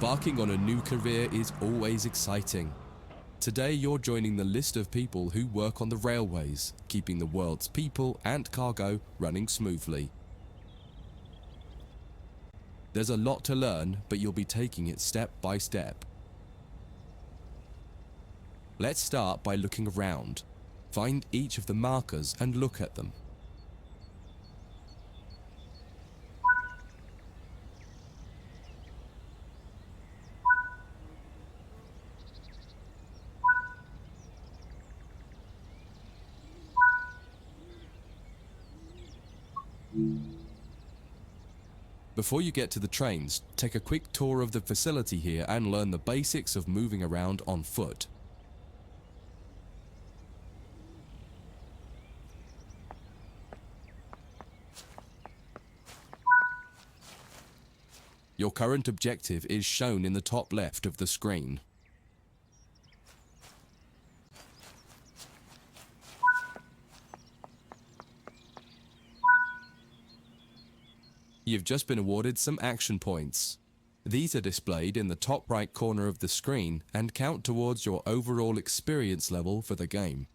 Embarking on a new career is always exciting. Today you're joining the list of people who work on the railways, keeping the world's people and cargo running smoothly. There's a lot to learn, but you'll be taking it step by step. Let's start by looking around. Find each of the markers and look at them. Before you get to the trains, take a quick tour of the facility here and learn the basics of moving around on foot. Your current objective is shown in the top left of the screen. You've just been awarded some action points. These are displayed in the top right corner of the screen and count towards your overall experience level for the game.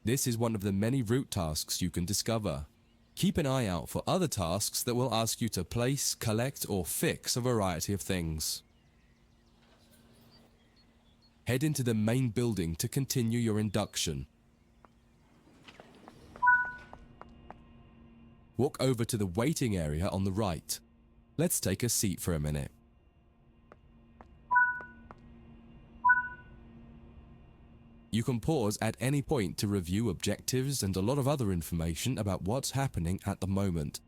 This is one of the many route tasks you can discover. Keep an eye out for other tasks that will ask you to place, collect, or fix a variety of things. Head into the main building to continue your induction. Walk over to the waiting area on the right. Let's take a seat for a minute. You can pause at any point to review objectives and a lot of other information about what's happening at the moment.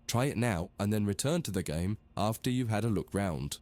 Try it now and then return to the game after you've had a look round.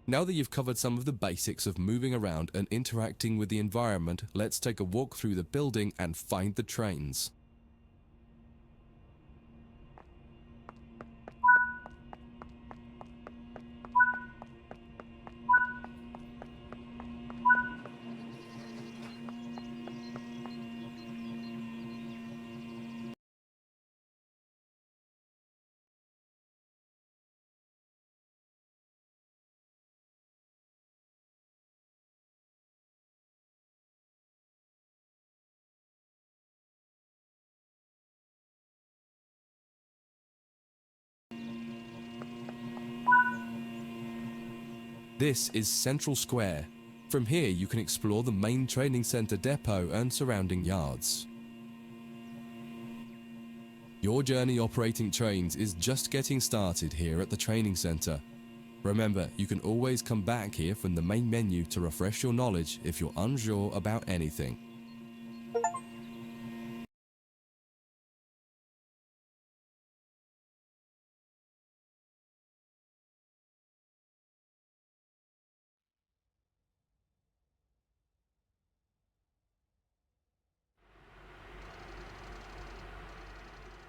Now that you've covered some of the basics of moving around and interacting with the environment, let's take a walk through the building and find the trains. This is Central Square. From here you can explore the main training center depot and surrounding yards. Your journey operating trains is just getting started here at the training center. Remember, you can always come back here from the main menu to refresh your knowledge if you're unsure about anything.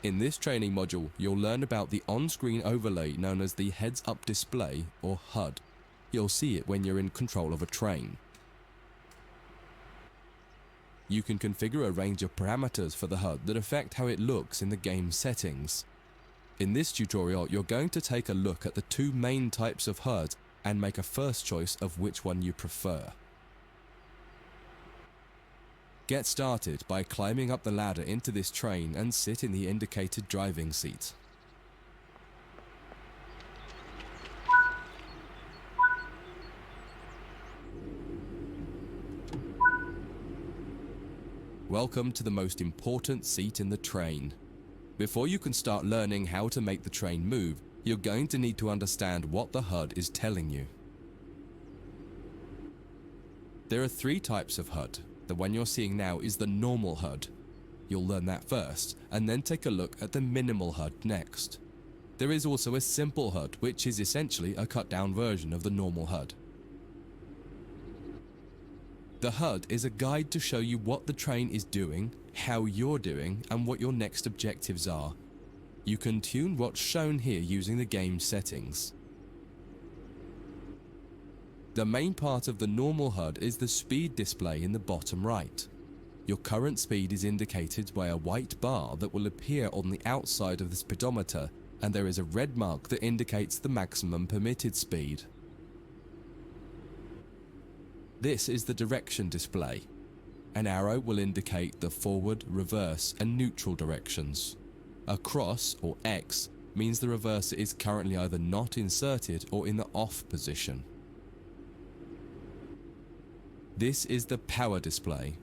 In this training module, you'll learn about the on-screen overlay known as the heads-up display, or HUD. You'll see it when you're in control of a train. You can configure a range of parameters for the HUD that affect how it looks in the game's settings. In this tutorial, you're going to take a look at the two main types of HUD and make a first choice of which one you prefer. Get started by climbing up the ladder into this train and sit in the indicated driving seat. Welcome to the most important seat in the train. Before you can start learning how to make the train move, You're going to need to understand what the HUD is telling you. There are three types of HUD. The one you're seeing now is the normal HUD. You'll learn that first, and then take a look at the minimal HUD next. There is also a simple HUD, which is essentially a cut-down version of the normal HUD. The HUD is a guide to show you what the train is doing, how you're doing, and what your next objectives are. You can tune what's shown here using the game settings. The main part of the normal HUD is the speed display in the bottom right. Your current speed is indicated by a white bar that will appear on the outside of the speedometer, and there is a red mark that indicates the maximum permitted speed. This is the direction display. An arrow will indicate the forward, reverse, and neutral directions. A cross, or X, means the reverser is currently either not inserted or in the off position. This is the power display.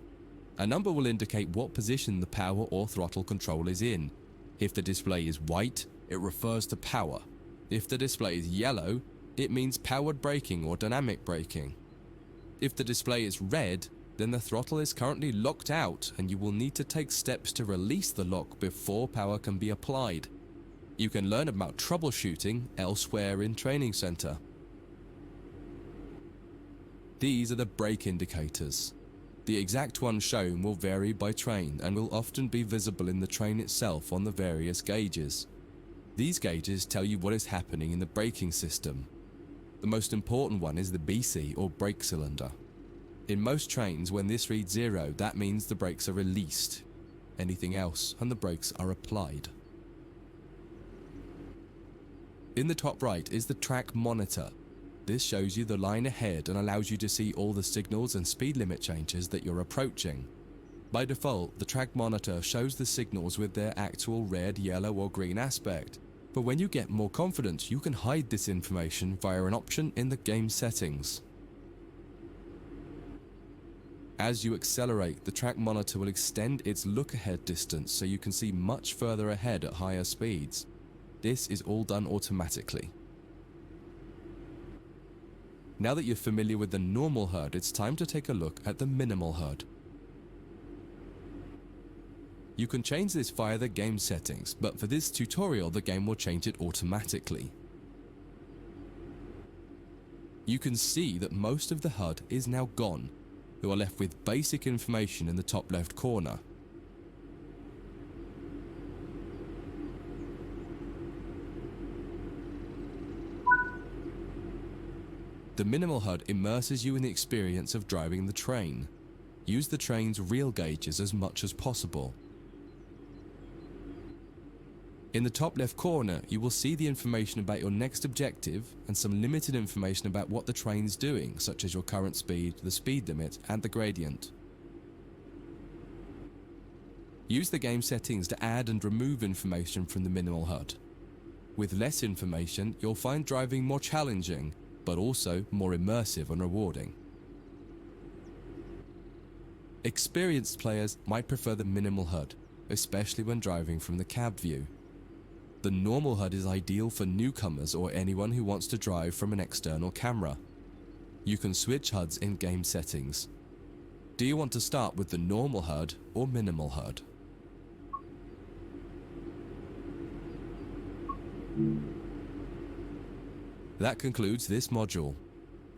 A number will indicate what position the power or throttle control is in. If the display is white, it refers to power. If the display is yellow, it means powered braking or dynamic braking. If the display is red, then the throttle is currently locked out and you will need to take steps to release the lock before power can be applied. You can learn about troubleshooting elsewhere in Training Center. These are the brake indicators. The exact one shown will vary by train and will often be visible in the train itself on the various gauges. These gauges tell you what is happening in the braking system. The most important one is the BC or brake cylinder. In most trains, when this reads 0, that means the brakes are released. Anything else and the brakes are applied. In the top right is the track monitor. This shows you the line ahead and allows you to see all the signals and speed limit changes that you're approaching. By default, the track monitor shows the signals with their actual red, yellow, or green aspect. But when you get more confident, you can hide this information via an option in the game settings. As you accelerate, the track monitor will extend its look-ahead distance so you can see much further ahead at higher speeds. This is all done automatically. Now that you're familiar with the normal HUD, it's time to take a look at the minimal HUD. You can change this via the game settings, but for this tutorial the game will change it automatically. You can see that most of the HUD is now gone. You are left with basic information in the top left corner. The minimal HUD immerses you in the experience of driving the train. Use the train's real gauges as much as possible. In the top left corner, you will see the information about your next objective and some limited information about what the train's doing, such as your current speed, the speed limit, and the gradient. Use the game settings to add and remove information from the minimal HUD. With less information, you'll find driving more challenging, but also more immersive and rewarding. Experienced players might prefer the minimal HUD, especially when driving from the cab view. The normal HUD is ideal for newcomers or anyone who wants to drive from an external camera. You can switch HUDs in game settings. Do you want to start with the normal HUD or minimal HUD? That concludes this module.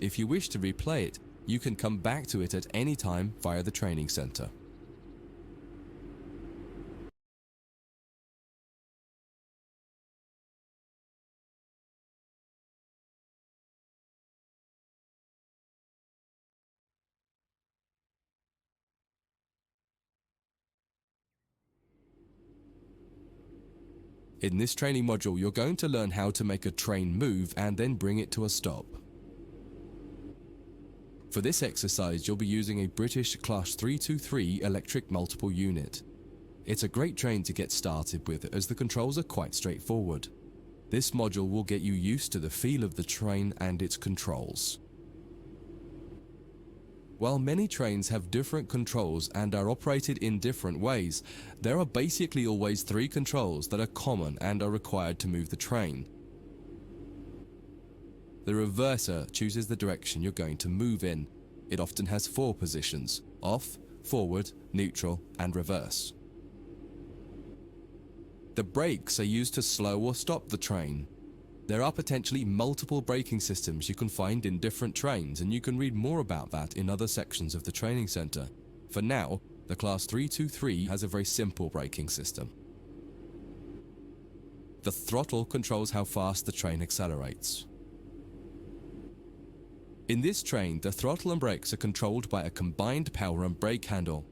If you wish to replay it, you can come back to it at any time via the Training Center. In this training module, you're going to learn how to make a train move and then bring it to a stop. For this exercise, you'll be using a British Class 323 electric multiple unit. It's a great train to get started with as the controls are quite straightforward. This module will get you used to the feel of the train and its controls. While many trains have different controls and are operated in different ways, there are basically always three controls that are common and are required to move the train. The reverser chooses the direction you're going to move in. It often has 4 positions: off, forward, neutral, and reverse. The brakes are used to slow or stop the train. There are potentially multiple braking systems you can find in different trains, and you can read more about that in other sections of the training center. For now, the Class 323 has a very simple braking system. The throttle controls how fast the train accelerates. In this train, the throttle and brakes are controlled by a combined power and brake handle.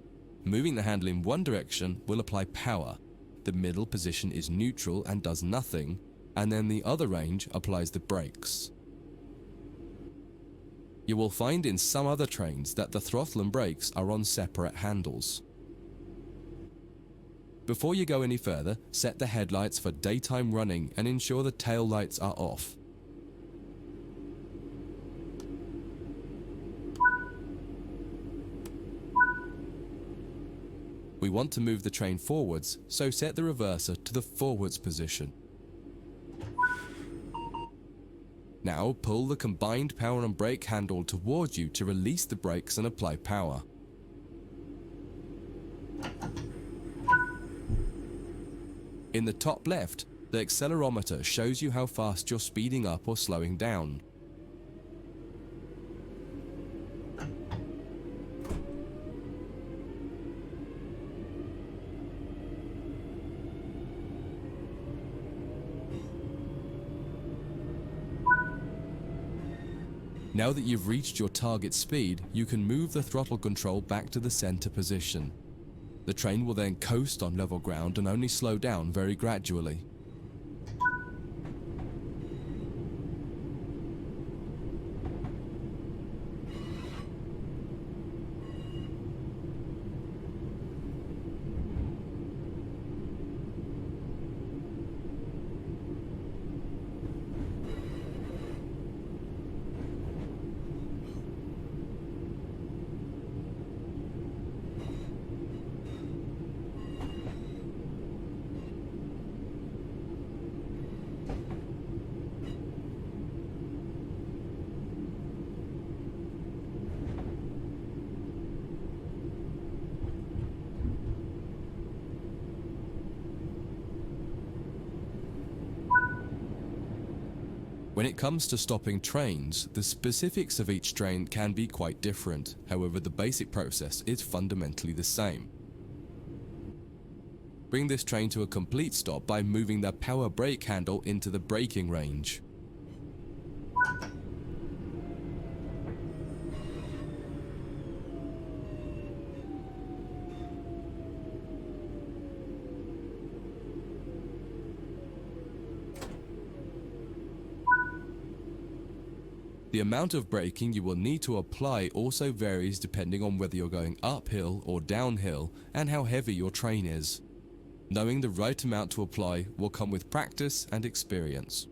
Moving the handle in one direction will apply power. The middle position is neutral and does nothing, and then the other range applies the brakes. You will find in some other trains that the throttle and brakes are on separate handles. Before you go any further, set the headlights for daytime running and ensure the tail lights are off. We want to move the train forwards, so set the reverser to the forwards position. Now pull the combined power and brake handle towards you to release the brakes and apply power. In the top left, the accelerometer shows you how fast you're speeding up or slowing down. Now that you've reached your target speed, you can move the throttle control back to the center position. The train will then coast on level ground and only slow down very gradually. When it comes to stopping trains, the specifics of each train can be quite different. However, the basic process is fundamentally the same. Bring this train to a complete stop by moving the power brake handle into the braking range. The amount of braking you will need to apply also varies depending on whether you're going uphill or downhill and how heavy your train is. Knowing the right amount to apply will come with practice and experience.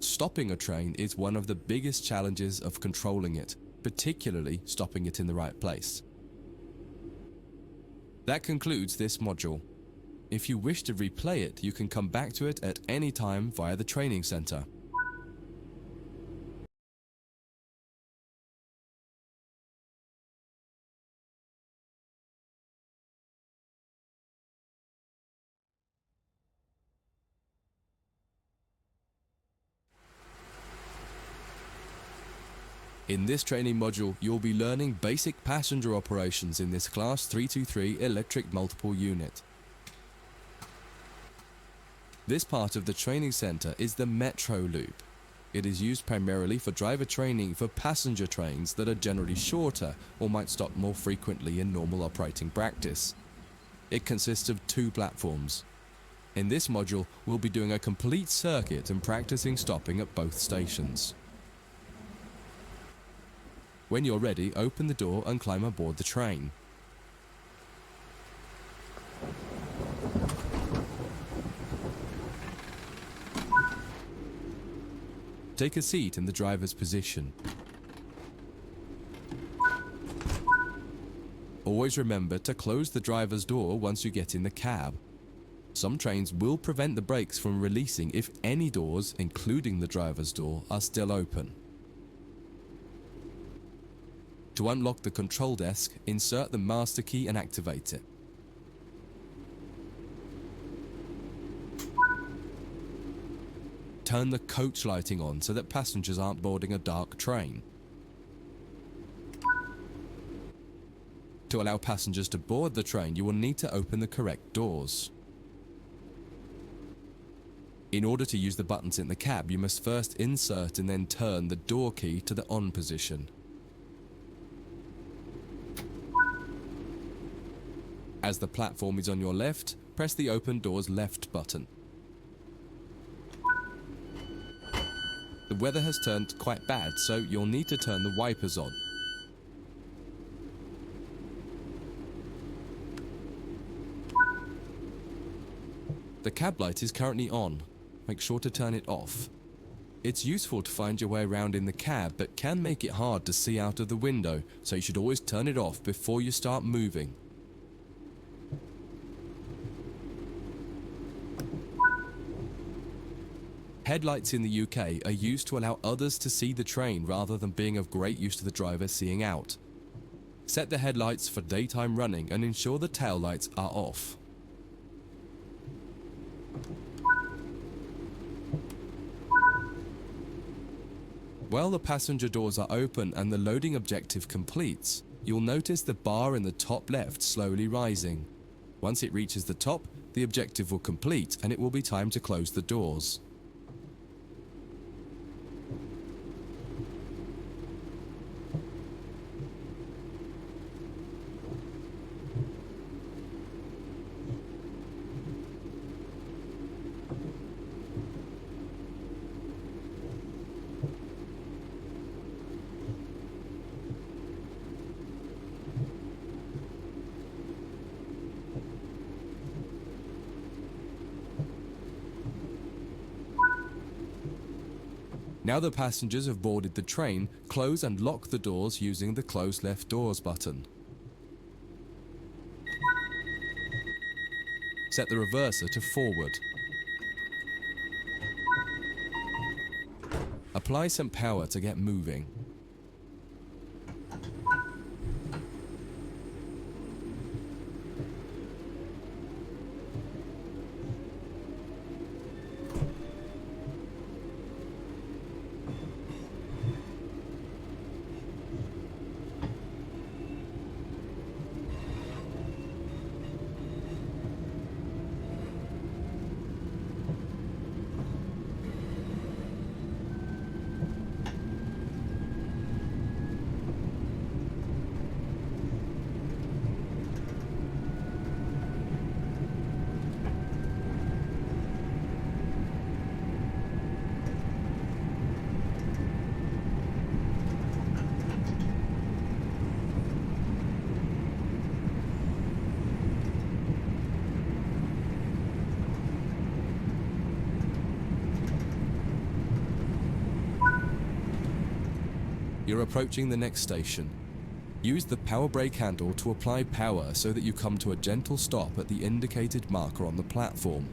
Stopping a train is one of the biggest challenges of controlling it, particularly stopping it in the right place. That concludes this module. If you wish to replay it, you can come back to it at any time via the training center. In this training module, you'll be learning basic passenger operations in this Class 323 electric multiple unit. This part of the training center is the metro loop. It is used primarily for driver training for passenger trains that are generally shorter or might stop more frequently in normal operating practice. It consists of 2 platforms. In this module, we'll be doing a complete circuit and practicing stopping at both stations. When you're ready, open the door and climb aboard the train. Take a seat in the driver's position. Always remember to close the driver's door once you get in the cab. Some trains will prevent the brakes from releasing if any doors, including the driver's door, are still open. To unlock the control desk, insert the master key and activate it. Turn the coach lighting on so that passengers aren't boarding a dark train. To allow passengers to board the train, you will need to open the correct doors. In order to use the buttons in the cab, you must first insert and then turn the door key to the on position. As the platform is on your left, press the open doors left button. The weather has turned quite bad, so you'll need to turn the wipers on. The cab light is currently on. Make sure to turn it off. It's useful to find your way around in the cab, but can make it hard to see out of the window, so you should always turn it off before you start moving. Headlights in the UK are used to allow others to see the train rather than being of great use to the driver seeing out. Set the headlights for daytime running and ensure the tail lights are off. While the passenger doors are open and the loading objective completes, you'll notice the bar in the top left slowly rising. Once it reaches the top, the objective will complete and it will be time to close the doors. Now the passengers have boarded the train, close and lock the doors using the close left doors button. Set the reverser to forward. Apply some power to get moving. You're approaching the next station. Use the power brake handle to apply power so that you come to a gentle stop at the indicated marker on the platform.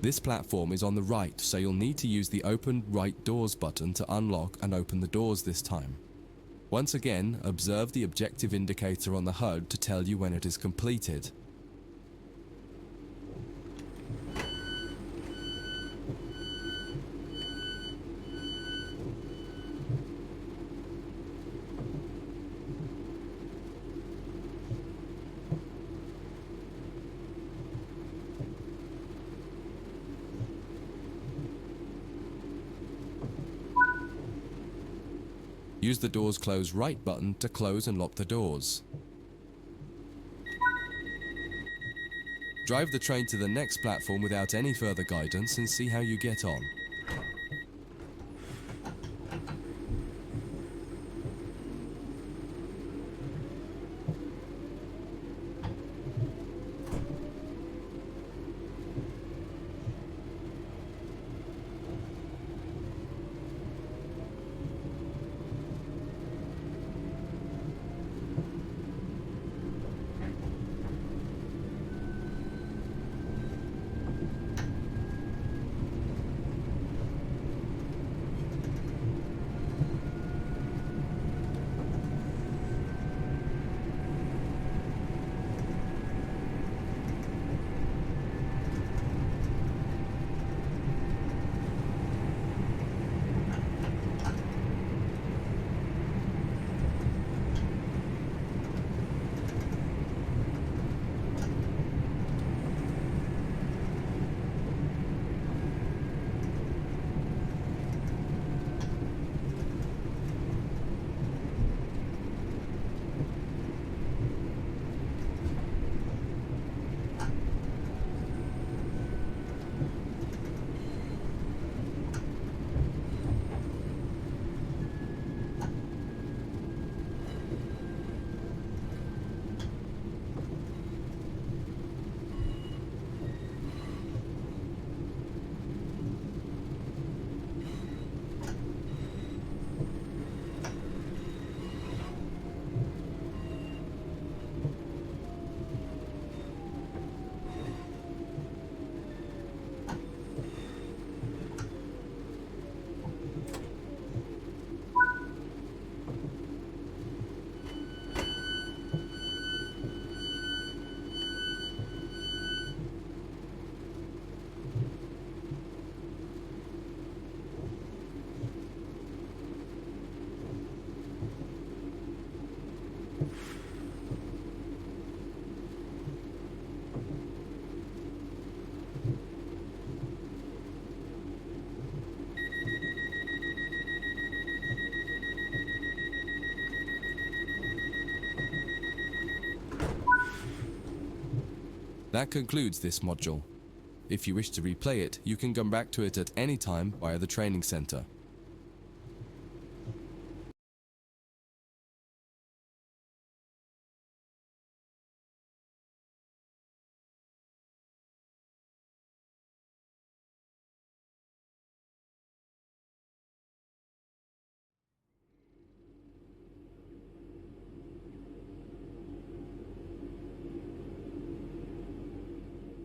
This platform is on the right, so you'll need to use the Open Right Doors button to unlock and open the doors this time. Once again, observe the objective indicator on the HUD to tell you when it is completed. Use the doors close right button to close and lock the doors. Drive the train to the next platform without any further guidance and see how you get on. That concludes this module. If you wish to replay it, you can come back to it at any time via the training center.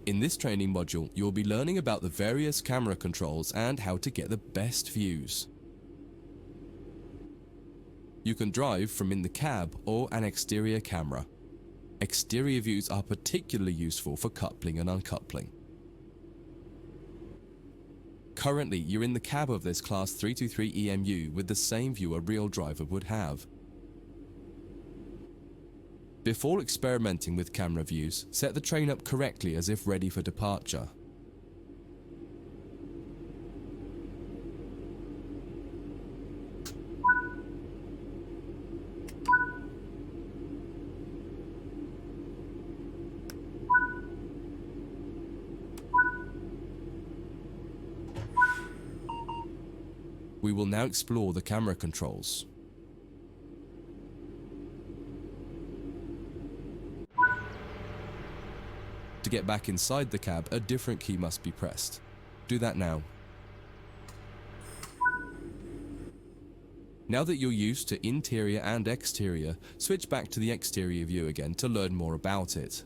In this training module, you'll be learning about the various camera controls and how to get the best views. You can drive from in the cab or an exterior camera. Exterior views are particularly useful for coupling and uncoupling. Currently, you're in the cab of this Class 323 EMU with the same view a real driver would have. Before experimenting with camera views, set the train up correctly as if ready for departure. We will now explore the camera controls. To get back inside the cab, a different key must be pressed. Do that now. Now that you're used to interior and exterior, switch back to the exterior view again to learn more about it.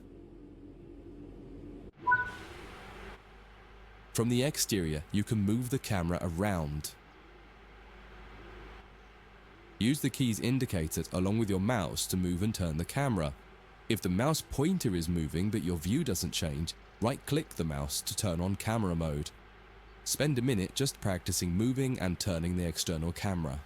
From the exterior, you can move the camera around. Use the keys indicated along with your mouse to move and turn the camera. If the mouse pointer is moving but your view doesn't change, right-click the mouse to turn on camera mode. Spend a minute just practicing moving and turning the external camera.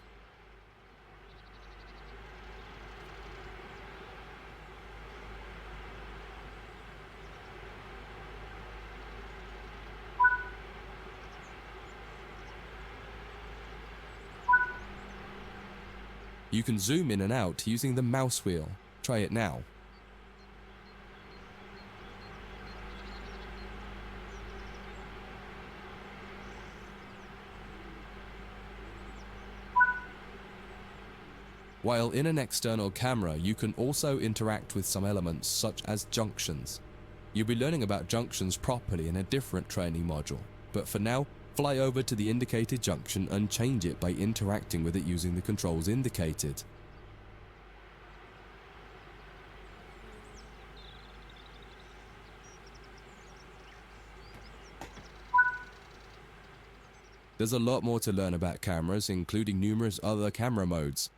You can zoom in and out using the mouse wheel. Try it now. While in an external camera, you can also interact with some elements such as junctions. You'll be learning about junctions properly in a different training module, but for now, fly over to the indicated junction and change it by interacting with it using the controls indicated. There's a lot more to learn about cameras, including numerous other camera modes.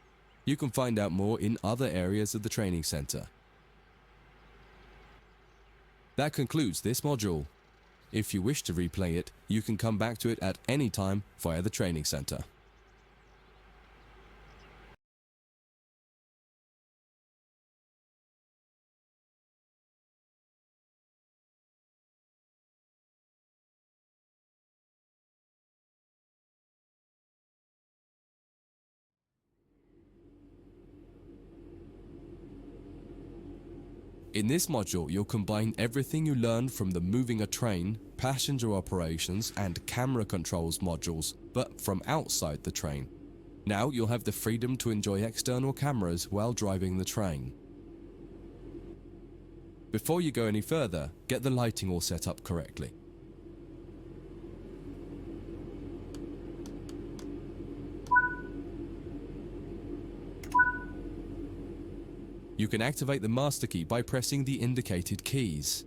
You can find out more in other areas of the training center. That concludes this module. If you wish to replay it, you can come back to it at any time via the training center. In this module, you'll combine everything you learned from the moving a train, passenger operations, and camera controls modules, but from outside the train. Now you'll have the freedom to enjoy external cameras while driving the train. Before you go any further, get the lighting all set up correctly. You can activate the master key by pressing the indicated keys.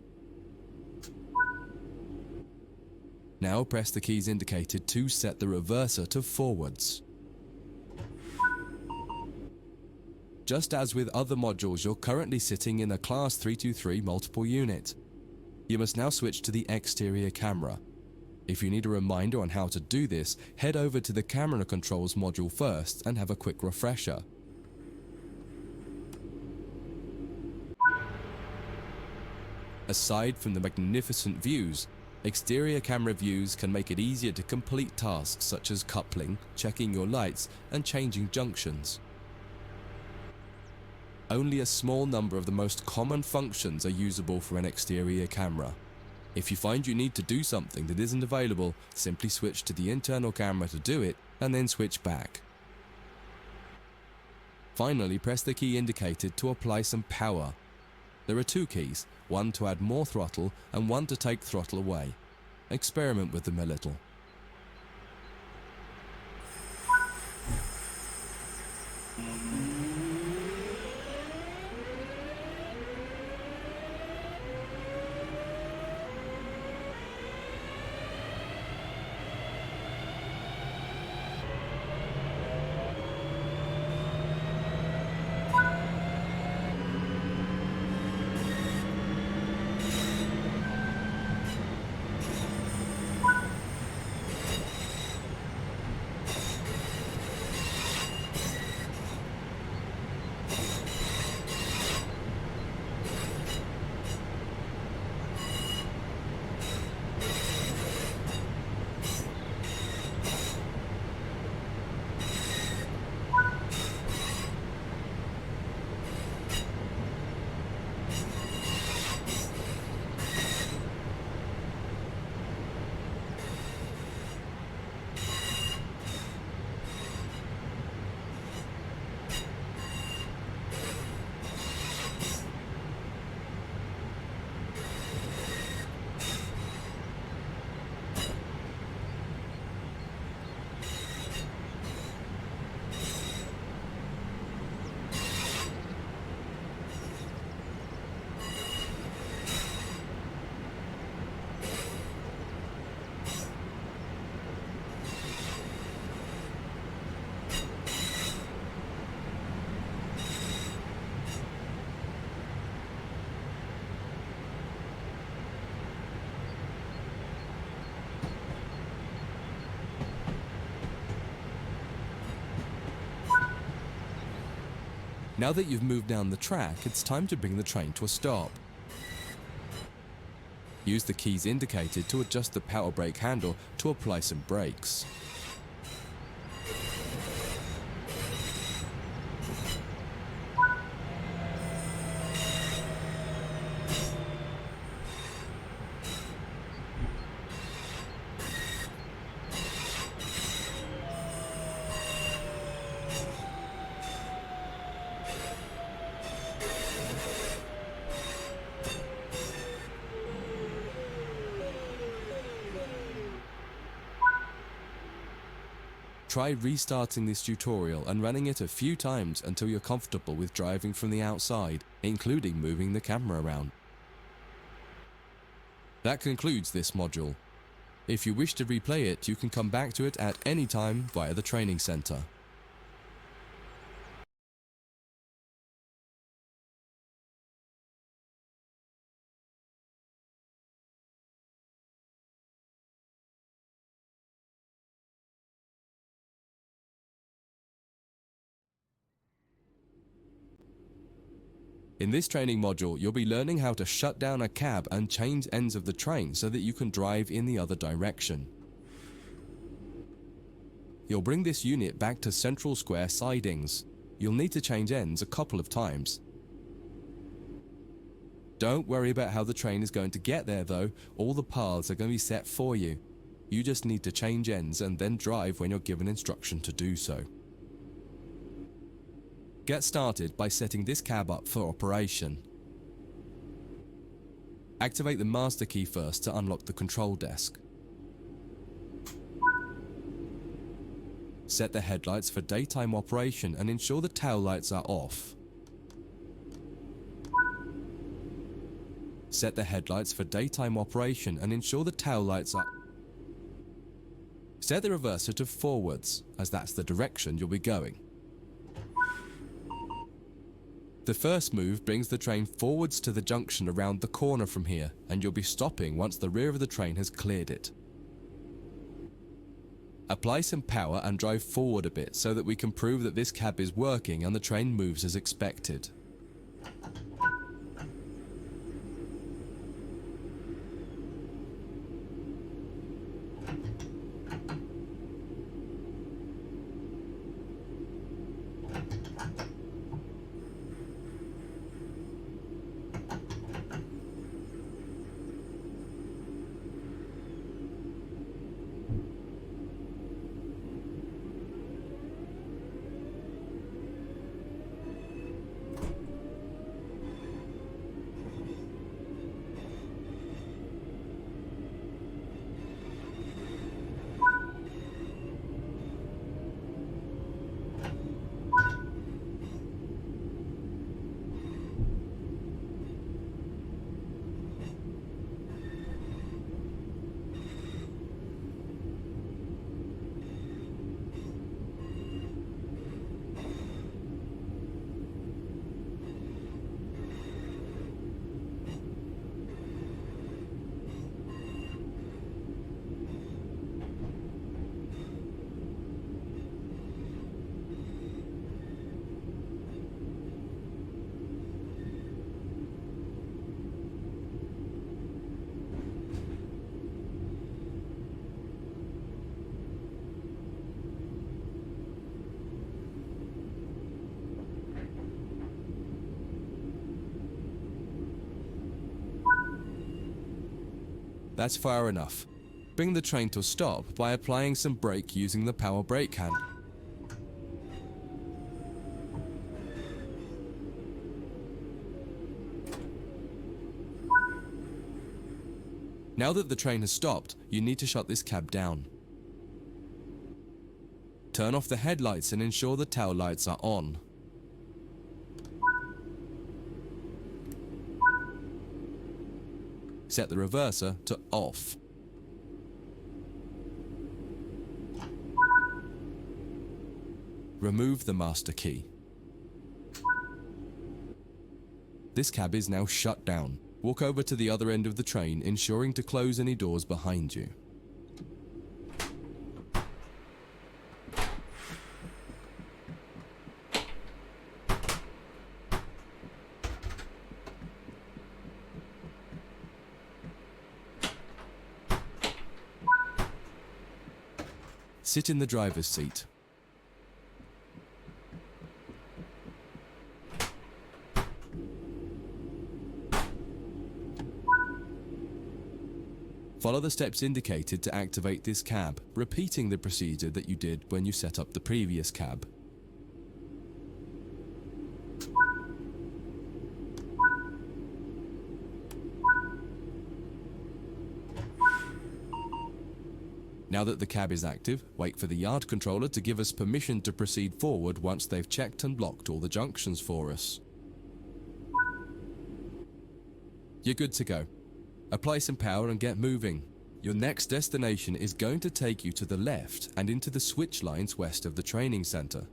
Now press the keys indicated to set the reverser to forwards. Just as with other modules, you're currently sitting in a Class 323 multiple unit. You must now switch to the exterior camera. If you need a reminder on how to do this, head over to the camera controls module first and have a quick refresher. Aside from the magnificent views, exterior camera views can make it easier to complete tasks such as coupling, checking your lights, and changing junctions. Only a small number of the most common functions are usable for an exterior camera. If you find you need to do something that isn't available, simply switch to the internal camera to do it, and then switch back. Finally, press the key indicated to apply some power. There are two keys, one to add more throttle and one to take throttle away. Experiment with them a little. Now that you've moved down the track, it's time to bring the train to a stop. Use the keys indicated to adjust the power brake handle to apply some brakes. Try restarting this tutorial and running it a few times until you're comfortable with driving from the outside, including moving the camera around. That concludes this module. If you wish to replay it, you can come back to it at any time via the training center. In this training module, you'll be learning how to shut down a cab and change ends of the train so that you can drive in the other direction. You'll bring this unit back to central square sidings. You'll need to change ends a couple of times. Don't worry about how the train is going to get there though, all the paths are going to be set for you. You just need to change ends and then drive when you're given instruction to do so. Get started by setting this cab up for operation. Activate the master key first to unlock the control desk. Set the headlights for daytime operation and ensure the tail lights are off. Set the headlights for daytime operation and ensure the tail lights are. Set the reverser to forwards, as that's the direction you'll be going. The first move brings the train forwards to the junction around the corner from here, and you'll be stopping once the rear of the train has cleared it. Apply some power and drive forward a bit so that we can prove that this cab is working and the train moves as expected. That's far enough. Bring the train to a stop by applying some brake using the power brake hand. Now that the train has stopped, you need to shut this cab down. Turn off the headlights and ensure the tail lights are on. Set the reverser to off. Remove the master key. This cab is now shut down. Walk over to the other end of the train, ensuring to close any doors behind you. Sit in the driver's seat. Follow the steps indicated to activate this cab, repeating the procedure that you did when you set up the previous cab. Now that the cab is active, wait for the yard controller to give us permission to proceed forward once they've checked and locked all the junctions for us. You're good to go. Apply some power and get moving. Your next destination is going to take you to the left and into the switch lines west of the training center.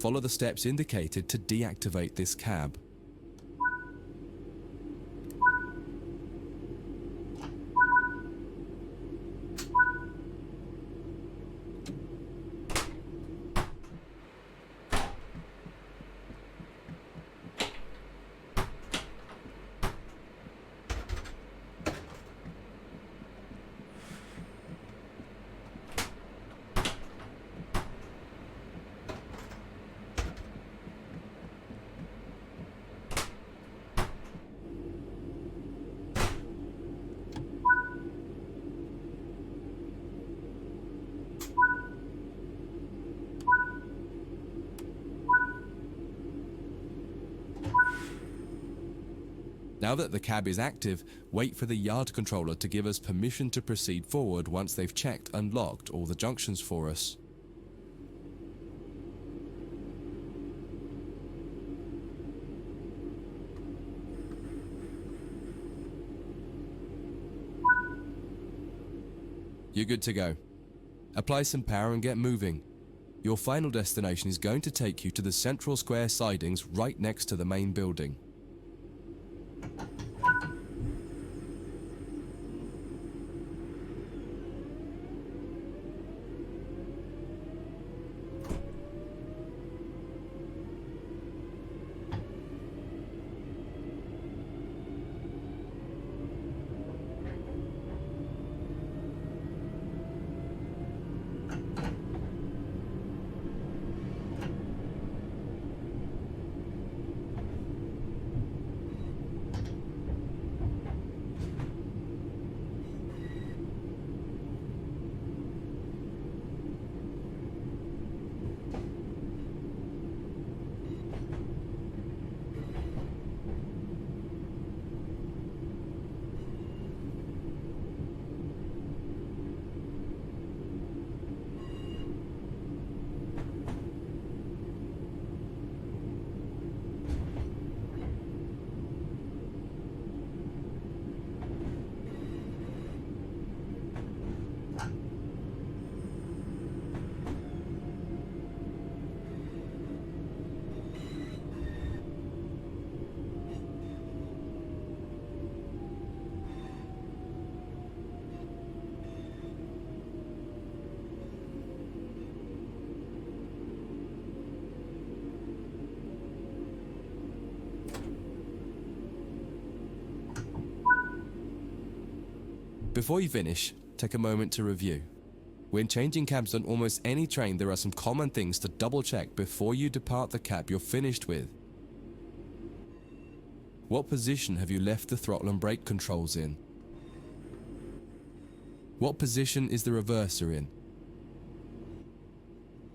Follow the steps indicated to deactivate this cab. Now that the cab is active, wait for the yard controller to give us permission to proceed forward once they've checked and locked all the junctions for us. You're good to go. Apply some power and get moving. Your final destination is going to take you to the central square sidings right next to the main building. Before you finish, take a moment to review. When changing cabs on almost any train, there are some common things to double check before you depart the cab you're finished with. What position have you left the throttle and brake controls in? What position is the reverser in?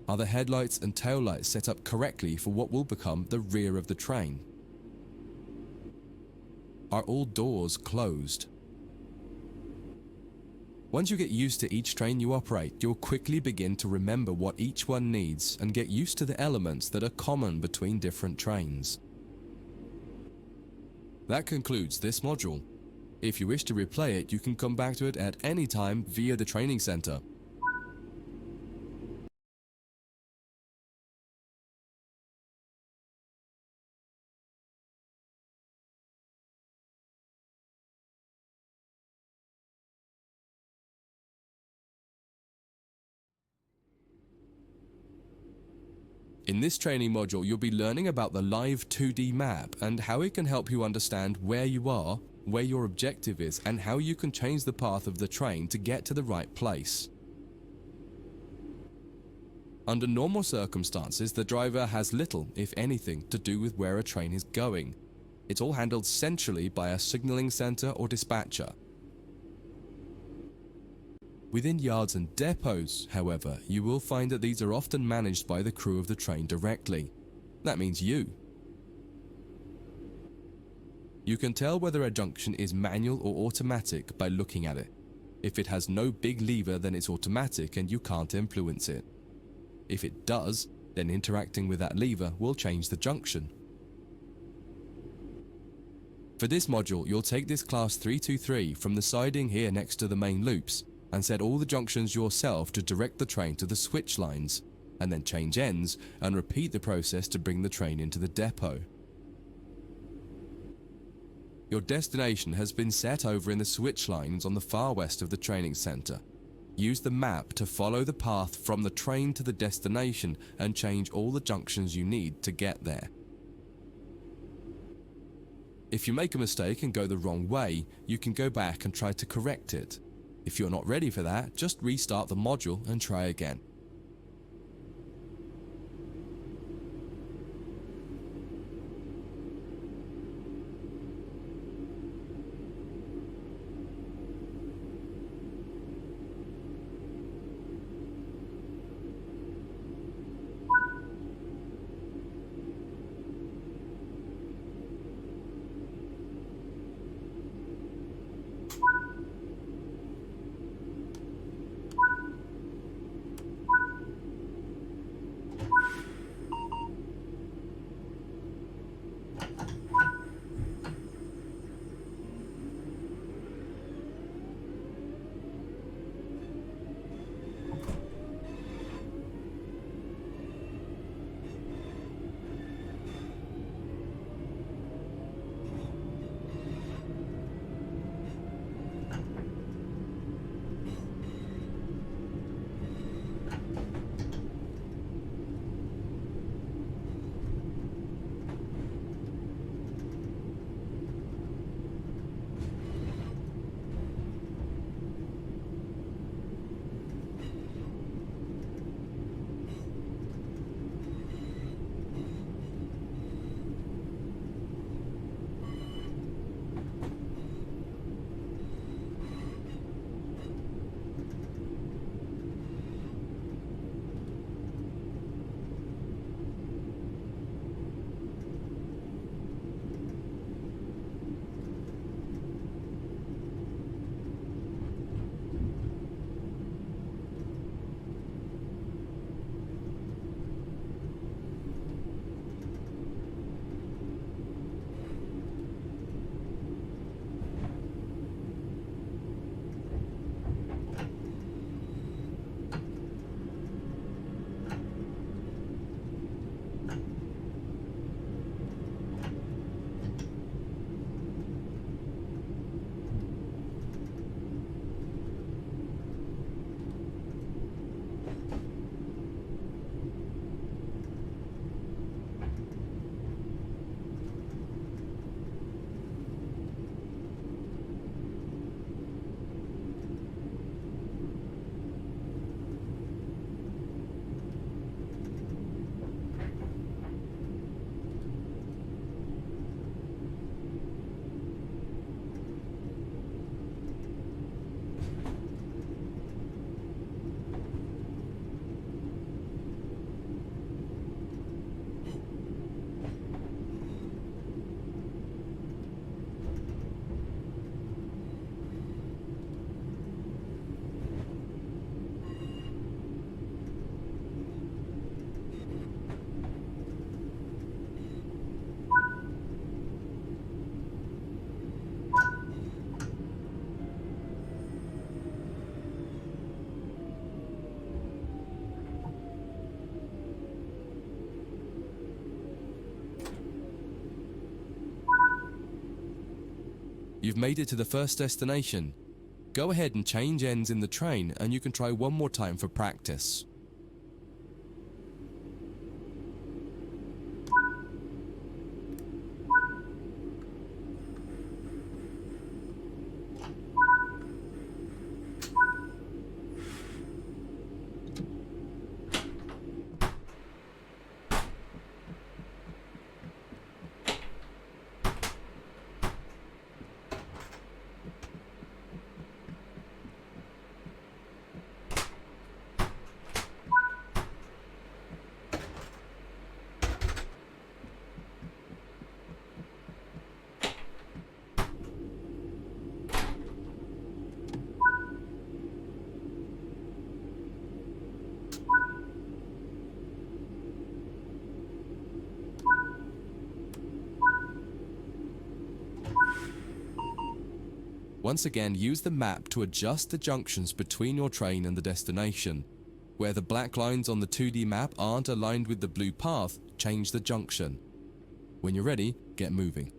Are the headlights and taillights set up correctly for what will become the rear of the train? Are all doors closed? Once you get used to each train you operate, you'll quickly begin to remember what each one needs and get used to the elements that are common between different trains. That concludes this module. If you wish to replay it, you can come back to it at any time via the training center. In this training module, you'll be learning about the live 2D map and how it can help you understand where you are, where your objective is, and how you can change the path of the train to get to the right place. Under normal circumstances, the driver has little, if anything, to do with where a train is going. It's all handled centrally by a signaling center or dispatcher. Within yards and depots, however, you will find that these are often managed by the crew of the train directly. That means you. You can tell whether a junction is manual or automatic by looking at it. If it has no big lever, then it's automatic and you can't influence it. If it does, then interacting with that lever will change the junction. For this module, you'll take this class 323 from the siding here next to the main loops and set all the junctions yourself to direct the train to the switch lines, and then change ends and repeat the process to bring the train into the depot. Your destination has been set over in the switch lines on the far west of the training center. Use the map to follow the path from the train to the destination and change all the junctions you need to get there. If you make a mistake and go the wrong way, you can go back and try to correct it. If you're not ready for that, just restart the module and try again. You've made it to the first destination. Go ahead and change ends in the train and you can try one more time for practice. Once again, use the map to adjust the junctions between your train and the destination. Where the black lines on the 2D map aren't aligned with the blue path, change the junction. When you're ready, get moving.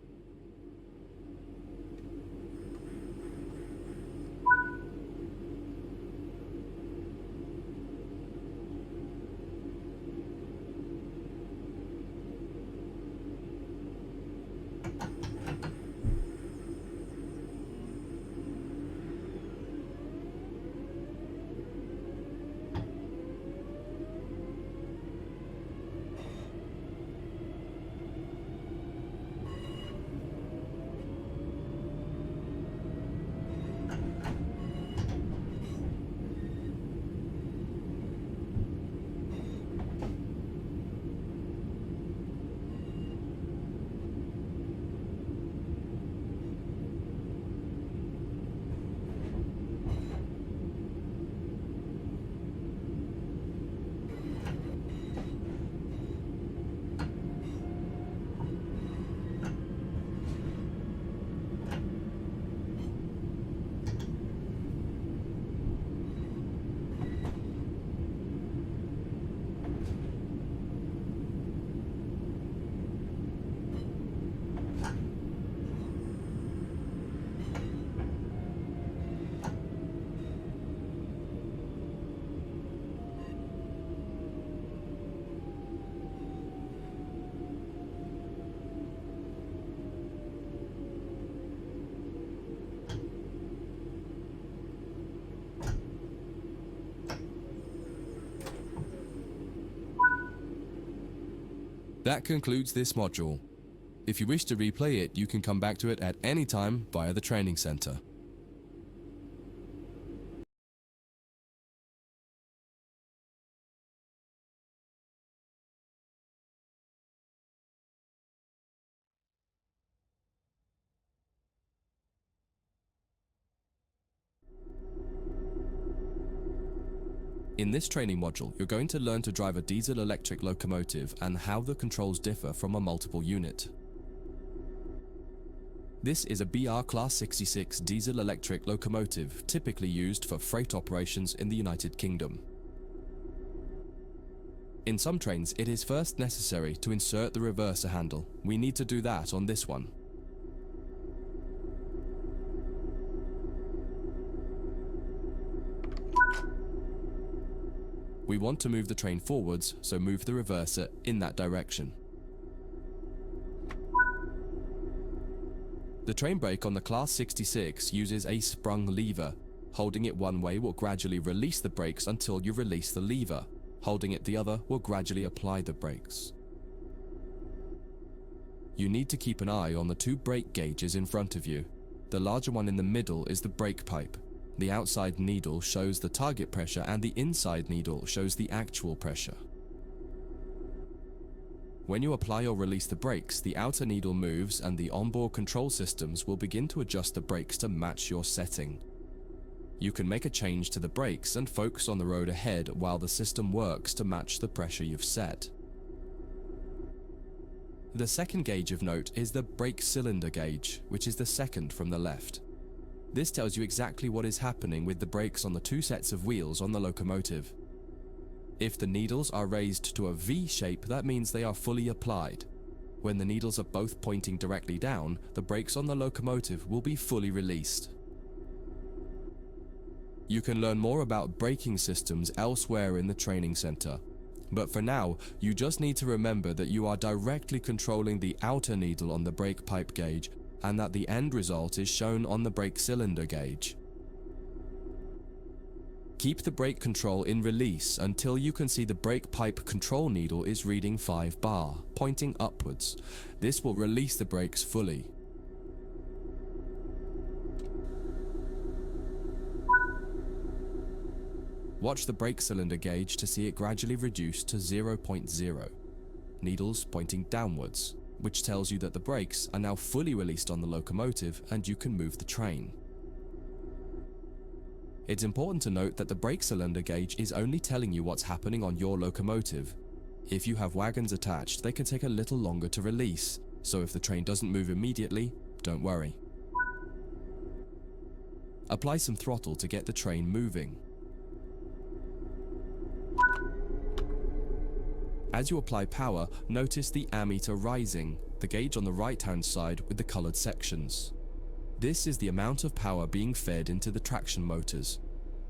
That concludes this module. If you wish to replay it, you can come back to it at any time via the training center. In this training module, you're going to learn to drive a diesel-electric locomotive and how the controls differ from a multiple unit. This is a BR Class 66 diesel-electric locomotive typically used for freight operations in the United Kingdom. In some trains, it is first necessary to insert the reverser handle. We need to do that on this one. We want to move the train forwards, so move the reverser in that direction. The train brake on the Class 66 uses a sprung lever. Holding it one way will gradually release the brakes until you release the lever. Holding it the other will gradually apply the brakes. You need to keep an eye on the two brake gauges in front of you. The larger one in the middle is the brake pipe. The outside needle shows the target pressure and the inside needle shows the actual pressure. When you apply or release the brakes, the outer needle moves and the onboard control systems will begin to adjust the brakes to match your setting. You can make a change to the brakes and focus on the road ahead while the system works to match the pressure you've set. The second gauge of note is the brake cylinder gauge, which is the second from the left. This tells you exactly what is happening with the brakes on the two sets of wheels on the locomotive. If the needles are raised to a V shape, that means they are fully applied. When the needles are both pointing directly down, the brakes on the locomotive will be fully released. You can learn more about braking systems elsewhere in the training center, but for now, you just need to remember that you are directly controlling the outer needle on the brake pipe gauge and that the end result is shown on the brake cylinder gauge. Keep the brake control in release until you can see the brake pipe control needle is reading 5 bar, pointing upwards. This will release the brakes fully. Watch the brake cylinder gauge to see it gradually reduce to 0.0, needles pointing downwards, which tells you that the brakes are now fully released on the locomotive and you can move the train. It's important to note that the brake cylinder gauge is only telling you what's happening on your locomotive. If you have wagons attached, they can take a little longer to release, so if the train doesn't move immediately, don't worry. Apply some throttle to get the train moving. As you apply power, notice the ammeter rising, the gauge on the right-hand side with the colored sections. This is the amount of power being fed into the traction motors.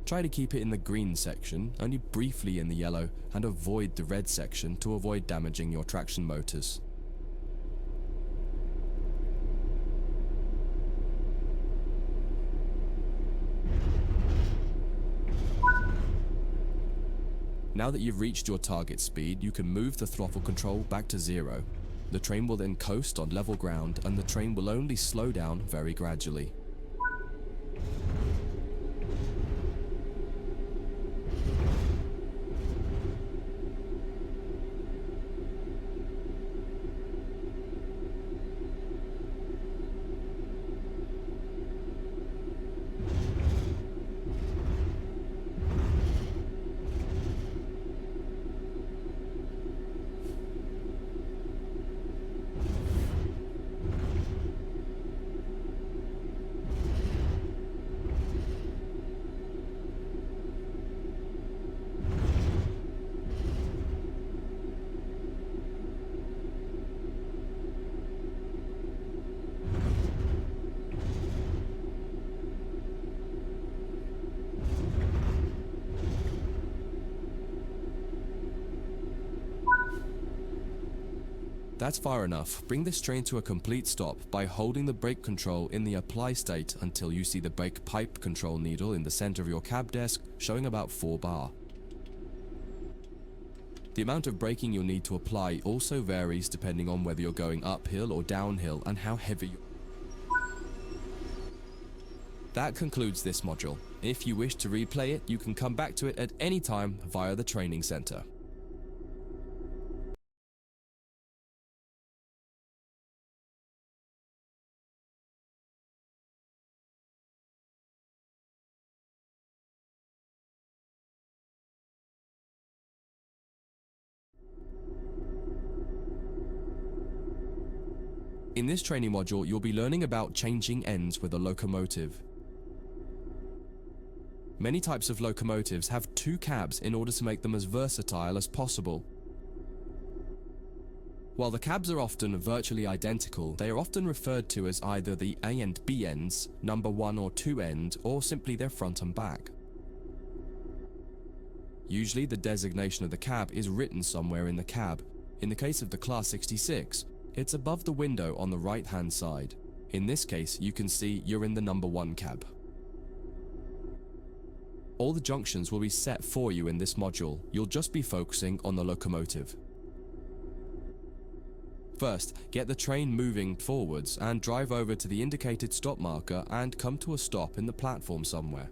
Try to keep it in the green section, only briefly in the yellow, and avoid the red section to avoid damaging your traction motors. Now that you've reached your target speed, you can move the throttle control back to 0. The train will then coast on level ground and the train will only slow down very gradually. That's far enough. Bring this train to a complete stop by holding the brake control in the apply state until you see the brake pipe control needle in the center of your cab desk showing about 4 bar. The amount of braking you'll need to apply also varies depending on whether you're going uphill or downhill and how heavy That concludes this module. If you wish to replay it, you can come back to it at any time via the training center. In this training module, you'll be learning about changing ends with a locomotive. Many types of locomotives have 2 cabs in order to make them as versatile as possible. While the cabs are often virtually identical, they are often referred to as either the A and B ends, number 1 or 2 end, or simply their front and back. Usually the designation of the cab is written somewhere in the cab. In the case of the Class 66, it's above the window on the right-hand side. In this case, you can see you're in the number 1 cab. All the junctions will be set for you in this module. You'll just be focusing on the locomotive. First, get the train moving forwards and drive over to the indicated stop marker and come to a stop in the platform somewhere.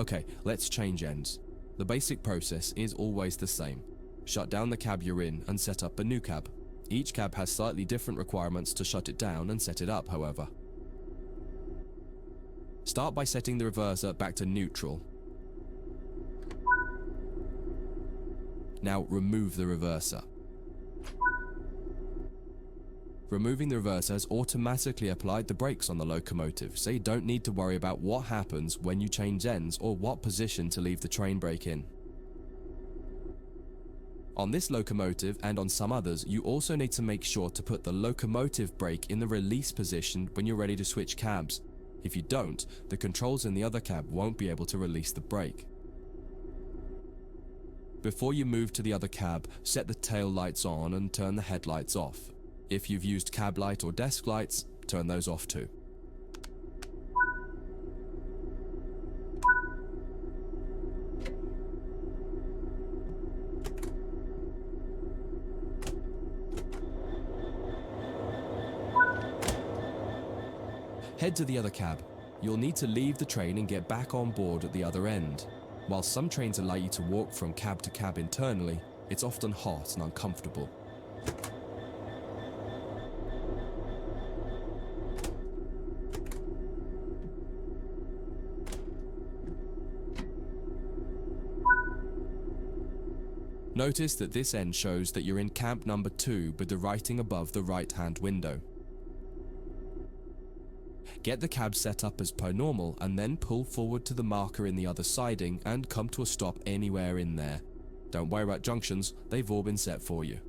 Okay, let's change ends. The basic process is always the same. Shut down the cab you're in and set up a new cab. Each cab has slightly different requirements to shut it down and set it up, however. Start by setting the reverser back to neutral. Now remove the reverser. Removing the reverser has automatically applied the brakes on the locomotive, so you don't need to worry about what happens when you change ends or what position to leave the train brake in. On this locomotive and on some others, you also need to make sure to put the locomotive brake in the release position when you're ready to switch cabs. If you don't, the controls in the other cab won't be able to release the brake. Before you move to the other cab, set the tail lights on and turn the headlights off. If you've used cab light or desk lights, turn those off too. Head to the other cab. You'll need to leave the train and get back on board at the other end. While some trains allow you to walk from cab to cab internally, it's often hot and uncomfortable. Notice that this end shows that you're in camp number 2 with the writing above the right-hand window. Get the cab set up as per normal and then pull forward to the marker in the other siding and come to a stop anywhere in there. Don't worry about junctions, they've all been set for you.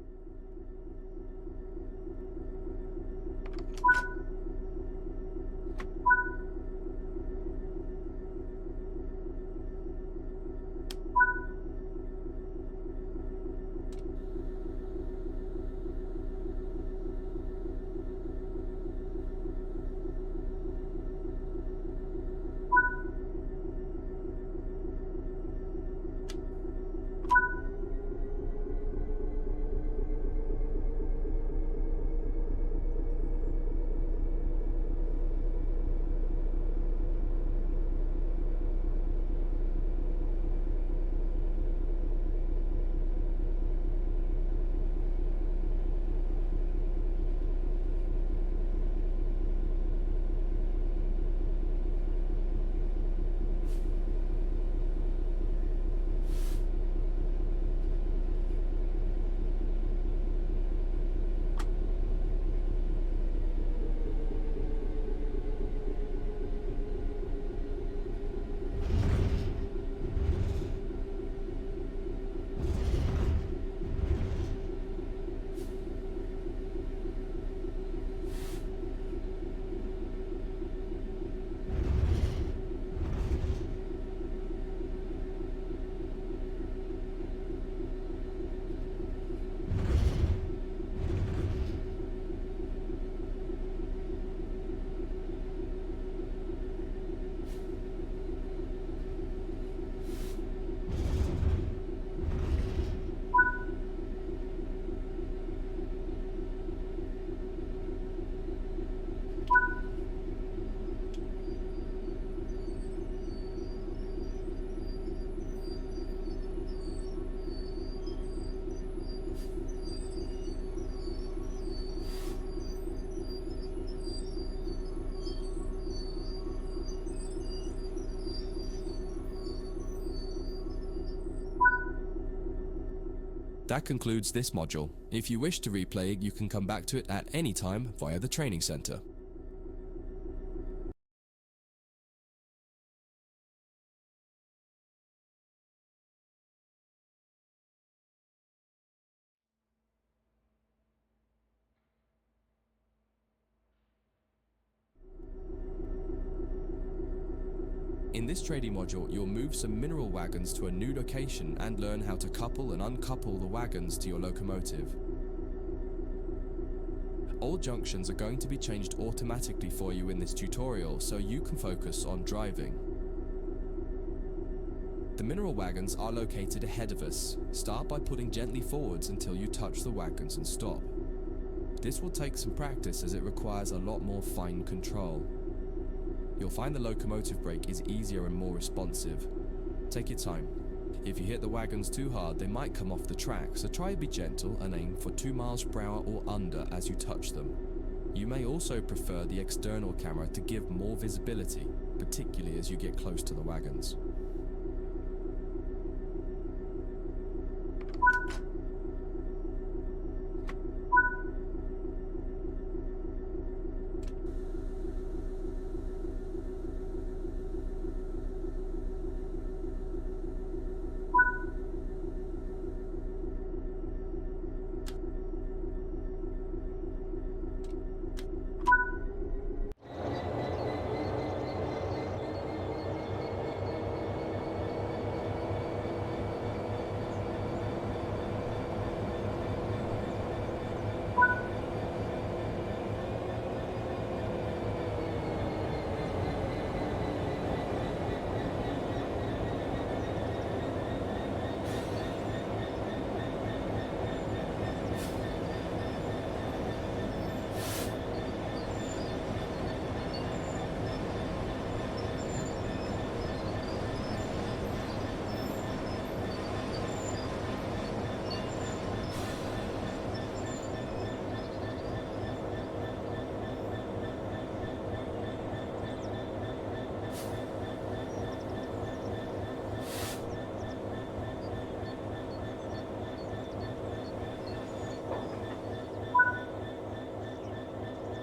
That concludes this module. If you wish to replay it, you can come back to it at any time via the training center. In this trading module, you'll move some mineral wagons to a new location and learn how to couple and uncouple the wagons to your locomotive. All junctions are going to be changed automatically for you in this tutorial, so you can focus on driving. The mineral wagons are located ahead of us. Start by pulling gently forwards until you touch the wagons and stop. This will take some practice as it requires a lot more fine control. You'll find the locomotive brake is easier and more responsive. Take your time. If you hit the wagons too hard, they might come off the track, so try to be gentle and aim for 2 miles per hour or under as you touch them. You may also prefer the external camera to give more visibility, particularly as you get close to the wagons.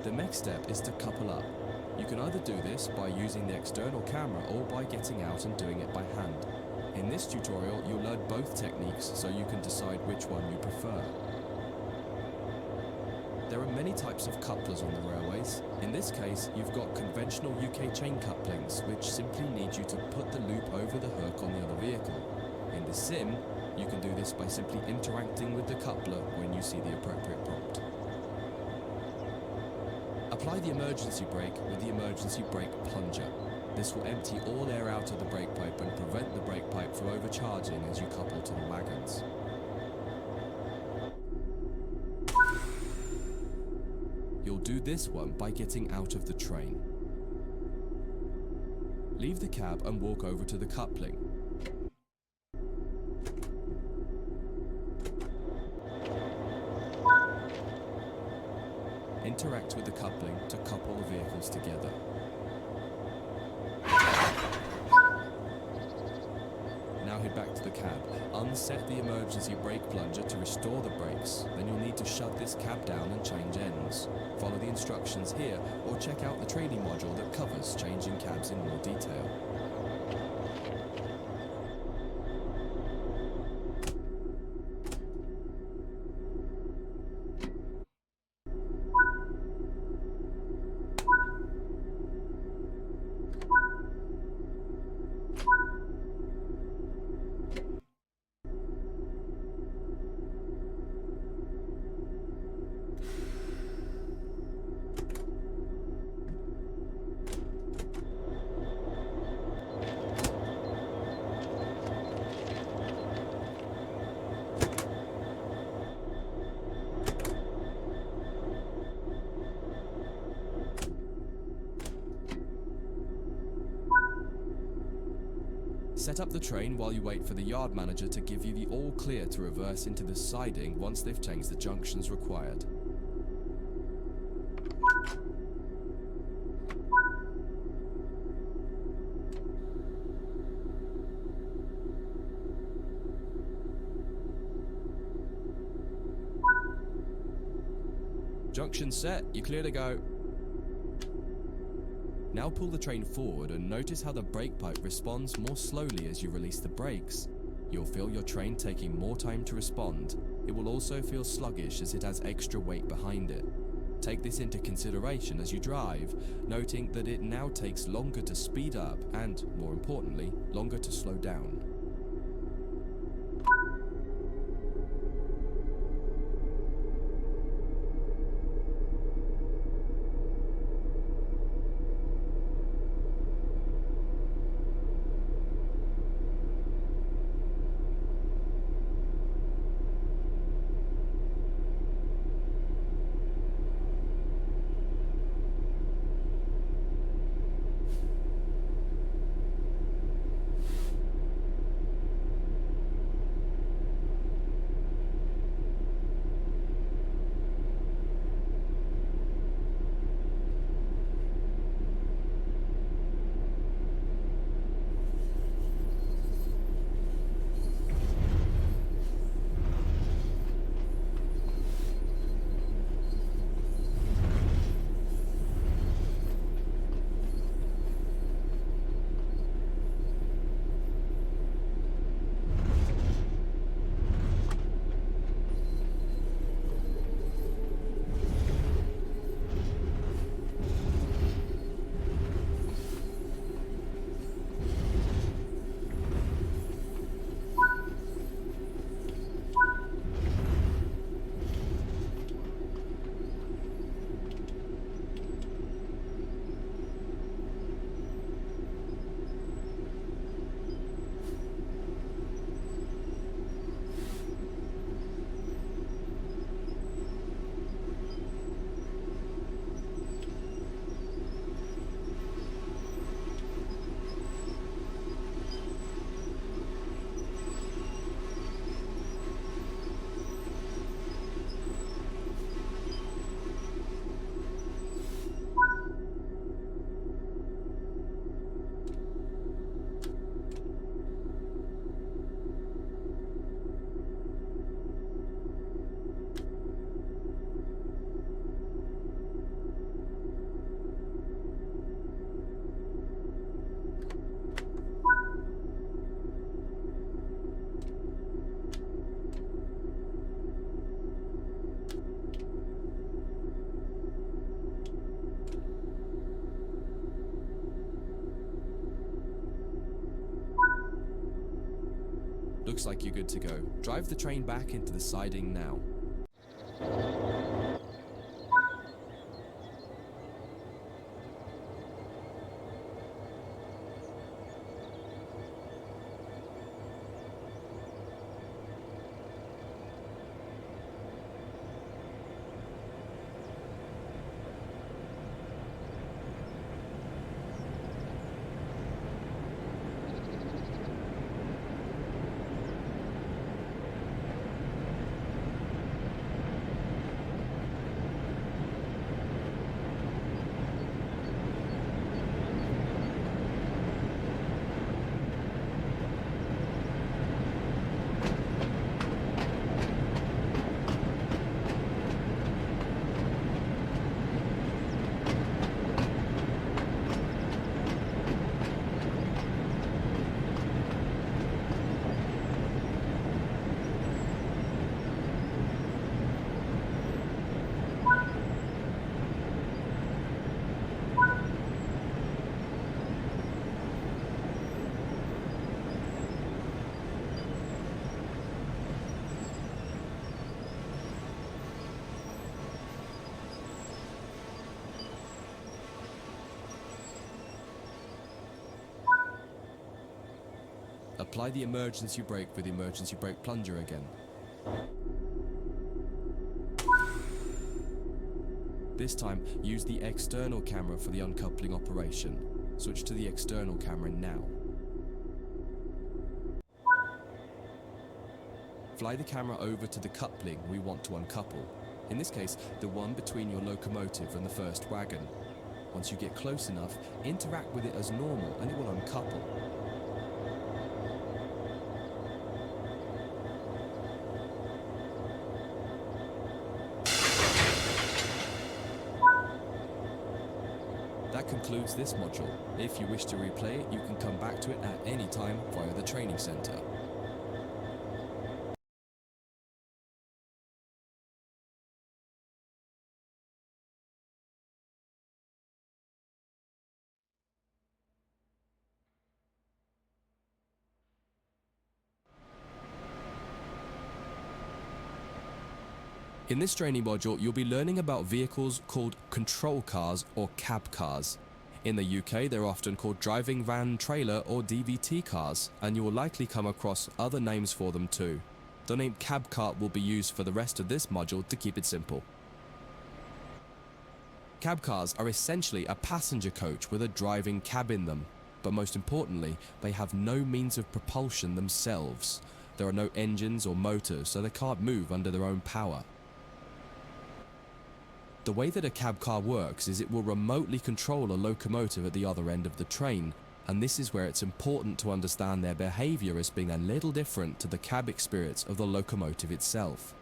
The next step is to couple up. You can either do this by using the external camera or by getting out and doing it by hand. In this tutorial, you'll learn both techniques so you can decide which one you prefer. There are many types of couplers on the railways. In this case, you've got conventional UK chain couplings, which simply need you to put the loop over the hook on the other vehicle. In the sim, you can do this by simply interacting with the coupler when you see the appropriate prompt. Apply the emergency brake with the emergency brake plunger. This will empty all air out of the brake pipe and prevent the brake pipe from overcharging as you couple to the wagons. You'll do this one by getting out of the train. Leave the cab and walk over to the coupling. Interact with the coupling to couple the vehicles together. Now head back to the cab. Unset the emergency brake plunger to restore the brakes. Then you'll need to shut this cab down and change ends. Follow the instructions here or check out the training module that covers changing cabs in more detail. Set up the train while you wait for the yard manager to give you the all clear to reverse into the siding once they've changed the junctions required. Junction set, you're clear to go. Now pull the train forward and notice how the brake pipe responds more slowly as you release the brakes. You'll feel your train taking more time to respond. It will also feel sluggish as it has extra weight behind it. Take this into consideration as you drive, noting that it now takes longer to speed up and, more importantly, longer to slow down. Looks like you're good to go. Drive the train back into the siding now. Apply the emergency brake with the emergency brake plunger again. This time, use the external camera for the uncoupling operation. Switch to the external camera now. Fly the camera over to the coupling we want to uncouple. In this case, the one between your locomotive and the first wagon. Once you get close enough, interact with it as normal and it will uncouple. That concludes this module. If you wish to replay it, you can come back to it at any time via the training center. In this training module, you'll be learning about vehicles called control cars or cab cars. In the UK, they're often called driving van trailer or DVT cars, and you will likely come across other names for them too. The name cab car will be used for the rest of this module to keep it simple. Cab cars are essentially a passenger coach with a driving cab in them, but most importantly, they have no means of propulsion themselves. There are no engines or motors, so they can't move under their own power. The way that a cab car works is it will remotely control a locomotive at the other end of the train, and this is where it's important to understand their behavior as being a little different to the cab experience of the locomotive itself.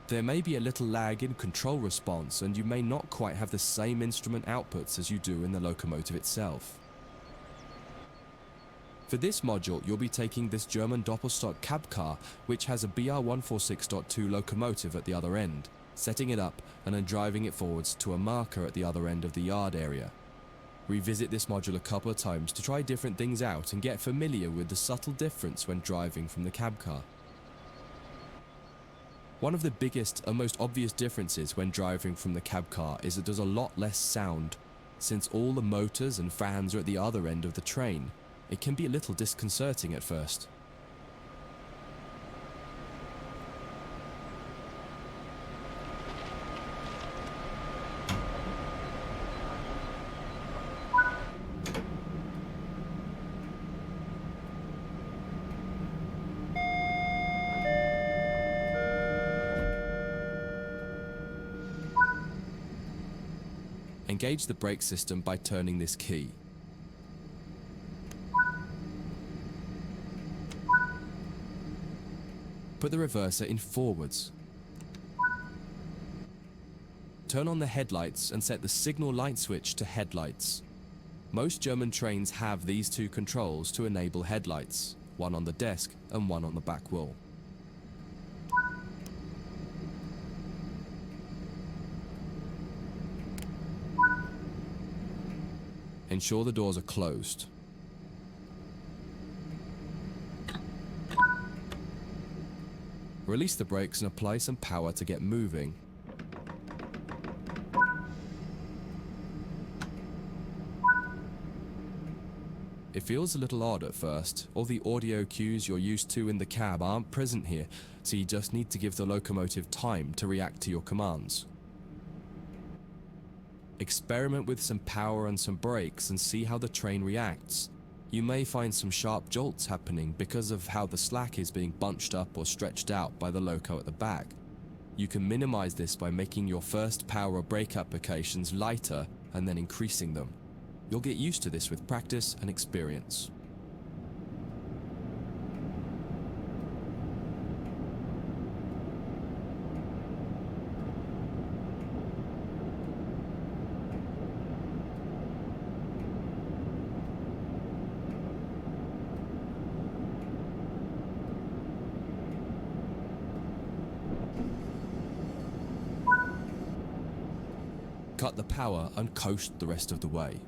There may be a little lag in control response, and you may not quite have the same instrument outputs as you do in the locomotive itself. For this module, you'll be taking this German Doppelstock cab car, which has a BR146.2 locomotive at the other end, setting it up and then driving it forwards to a marker at the other end of the yard area. Revisit this module a couple of times to try different things out and get familiar with the subtle difference when driving from the cab car. One of the biggest and most obvious differences when driving from the cab car is that there's a lot less sound. Since all the motors and fans are at the other end of the train, it can be a little disconcerting at first. Engage the brake system by turning this key. Put the reverser in forwards. Turn on the headlights and set the signal light switch to headlights. Most German trains have these two controls to enable headlights, one on the desk and one on the back wheel. Ensure the doors are closed. Release the brakes and apply some power to get moving. It feels a little odd at first. All the audio cues you're used to in the cab aren't present here, so you just need to give the locomotive time to react to your commands. Experiment with some power and some brakes and see how the train reacts. You may find some sharp jolts happening because of how the slack is being bunched up or stretched out by the loco at the back. You can minimize this by making your first power or brake applications lighter and then increasing them. You'll get used to this with practice and experience. Cut the power and coast the rest of the way.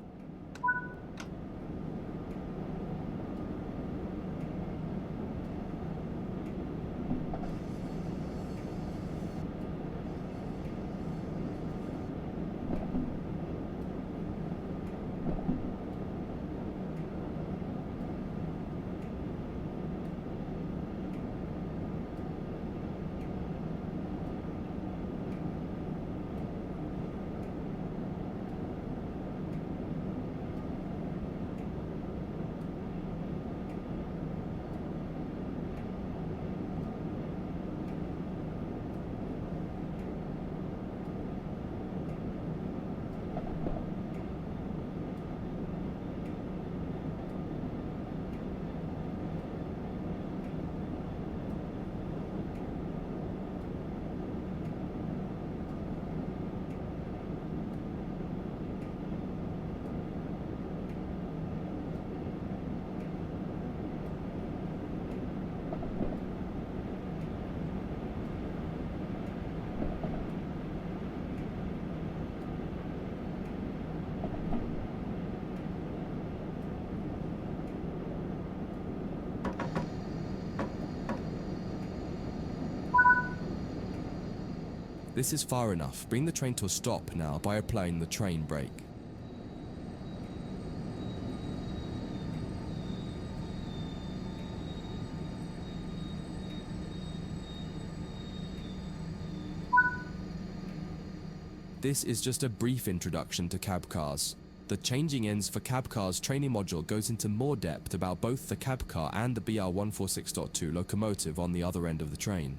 This is far enough. Bring the train to a stop now by applying the train brake. This is just a brief introduction to cab cars. The Changing Ends for Cab Cars training module goes into more depth about both the cab car and the BR146.2 locomotive on the other end of the train.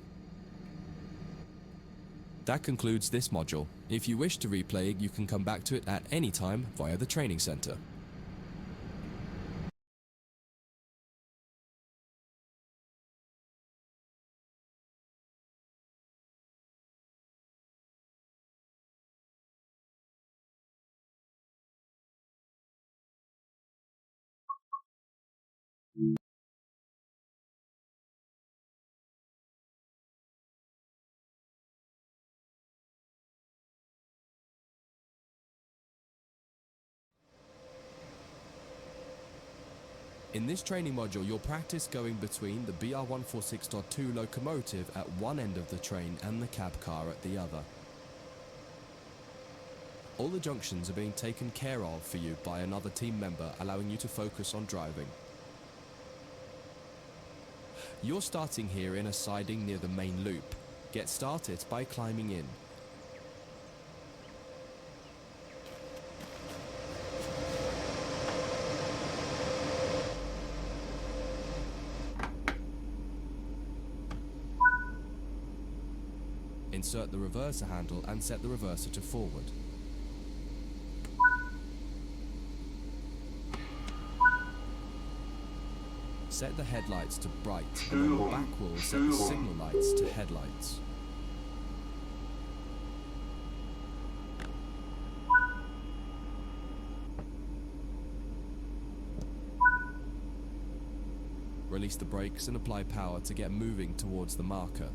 That concludes this module. If you wish to replay it, you can come back to it at any time via the training center. In this training module, you'll practice going between the BR146.2 locomotive at one end of the train and the cab car at the other. All the junctions are being taken care of for you by another team member, allowing you to focus on driving. You're starting here in a siding near the main loop. Get started by climbing in. Insert the reverser handle and set the reverser to forward. Set the headlights to bright, and on the back wheel set the signal lights to headlights. Release the brakes and apply power to get moving towards the marker.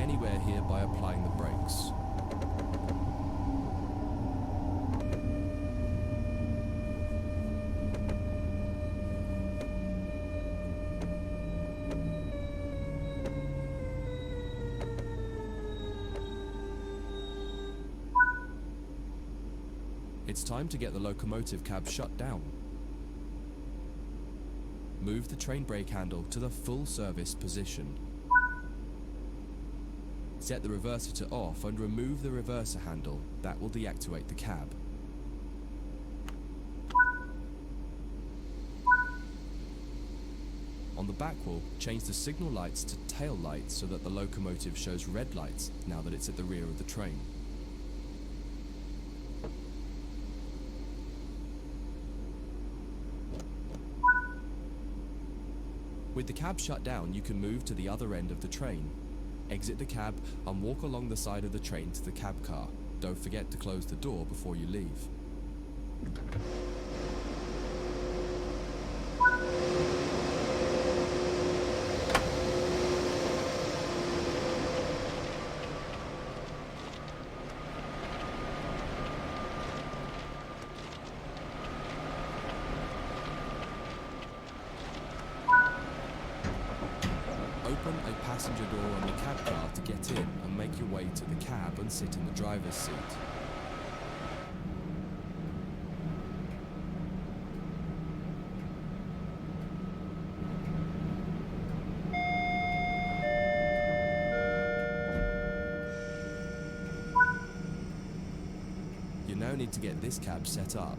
anywhere here by applying the brakes. It's time to get the locomotive cab shut down. Move the train brake handle to the full service position. Set the reverser to off and remove the reverser handle. That will deactivate the cab. On the back wall, change the signal lights to tail lights so that the locomotive shows red lights now that it's at the rear of the train. With the cab shut down, you can move to the other end of the train. Exit the cab and walk along the side of the train to the cab car. Don't forget to close the door before you leave. Open a passenger door on the cab car to get in and make your way to the cab and sit in the driver's seat. You now need to get this cab set up.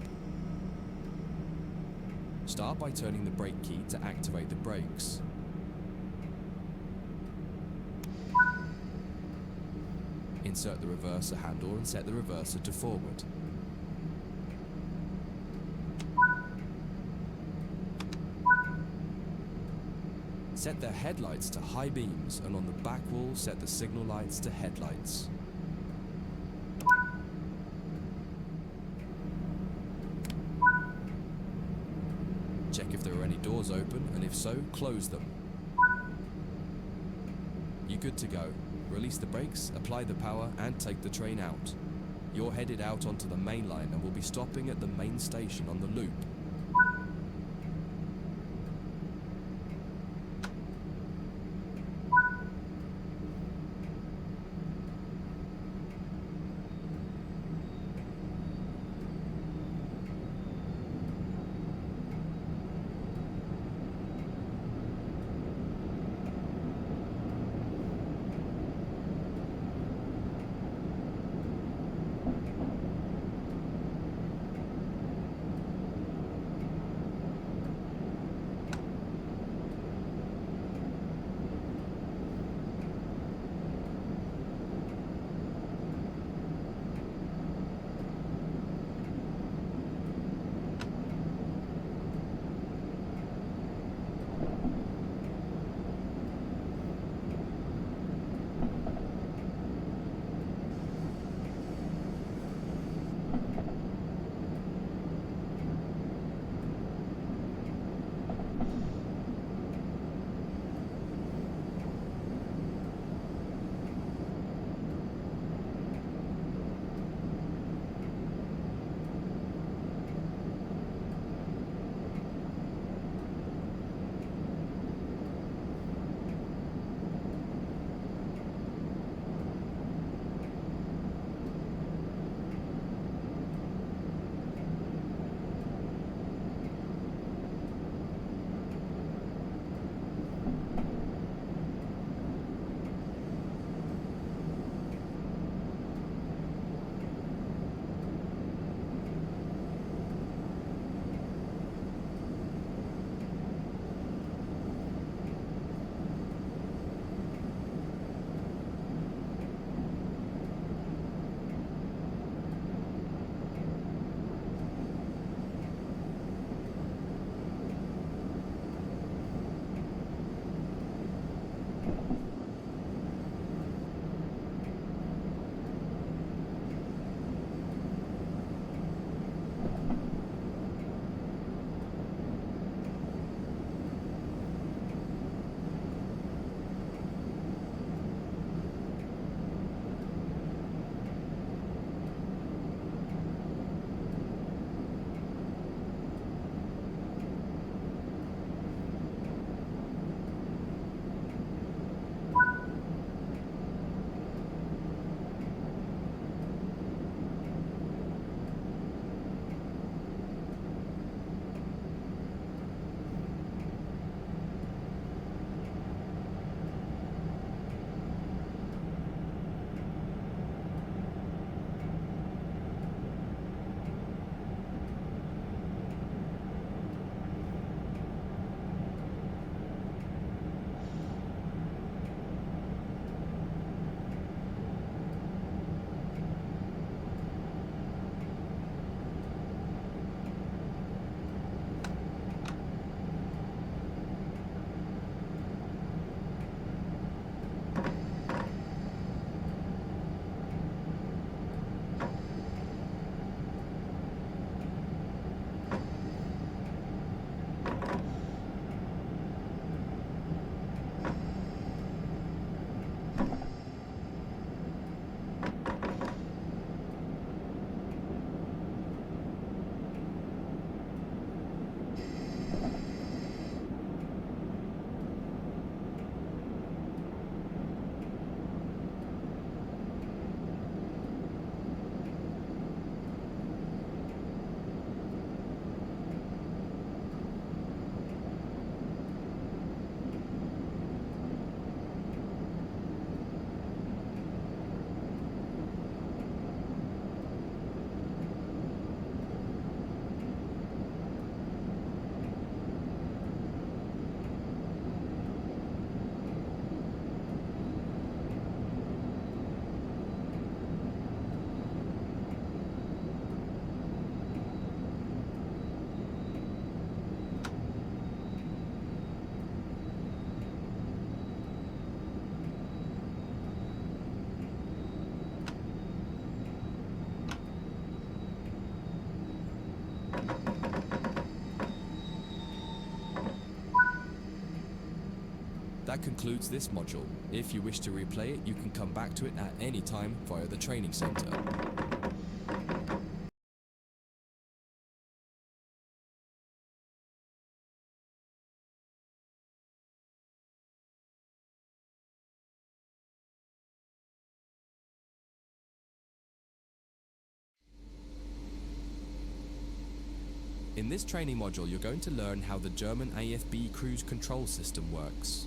Start by turning the brake key to activate the brakes. Insert the reverser handle and set the reverser to forward. Set the headlights to high beams and on the back wall set the signal lights to headlights. Check if there are any doors open and if so, close them. You're good to go. Release the brakes, apply the power and take the train out. You're headed out onto the main line and will be stopping at the main station on the loop. That concludes this module. If you wish to replay it, you can come back to it at any time via the training center. In this training module, you're going to learn how the German AFB cruise control system works.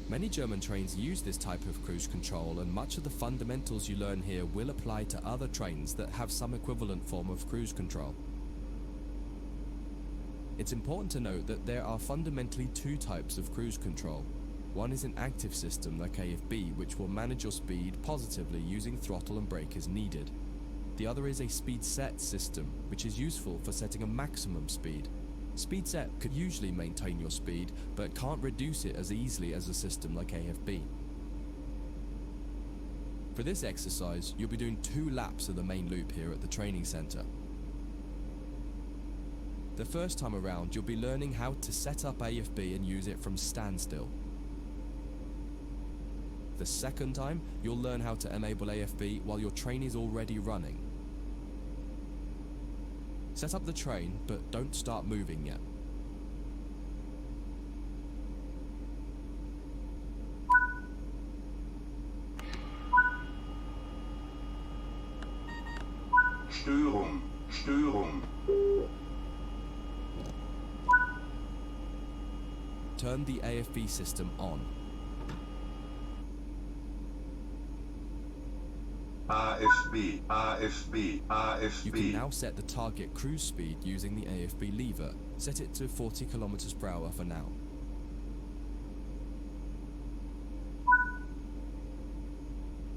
Many German trains use this type of cruise control, and much of the fundamentals you learn here will apply to other trains that have some equivalent form of cruise control. It's important to note that there are fundamentally two types of cruise control. One is an active system like AFB, which will manage your speed positively using throttle and brake as needed. The other is a speed set system, which is useful for setting a maximum speed. Speed set could usually maintain your speed, but can't reduce it as easily as a system like AFB. For this exercise, you'll be doing 2 laps of the main loop here at the training center. The first time around, you'll be learning how to set up AFB and use it from standstill. The second time, you'll learn how to enable AFB while your train is already running. Set up the train, but don't start moving yet. Störung. Turn the AFB system on. AFB. You can now set the target cruise speed using the AFB lever. Set it to 40 km per hour for now.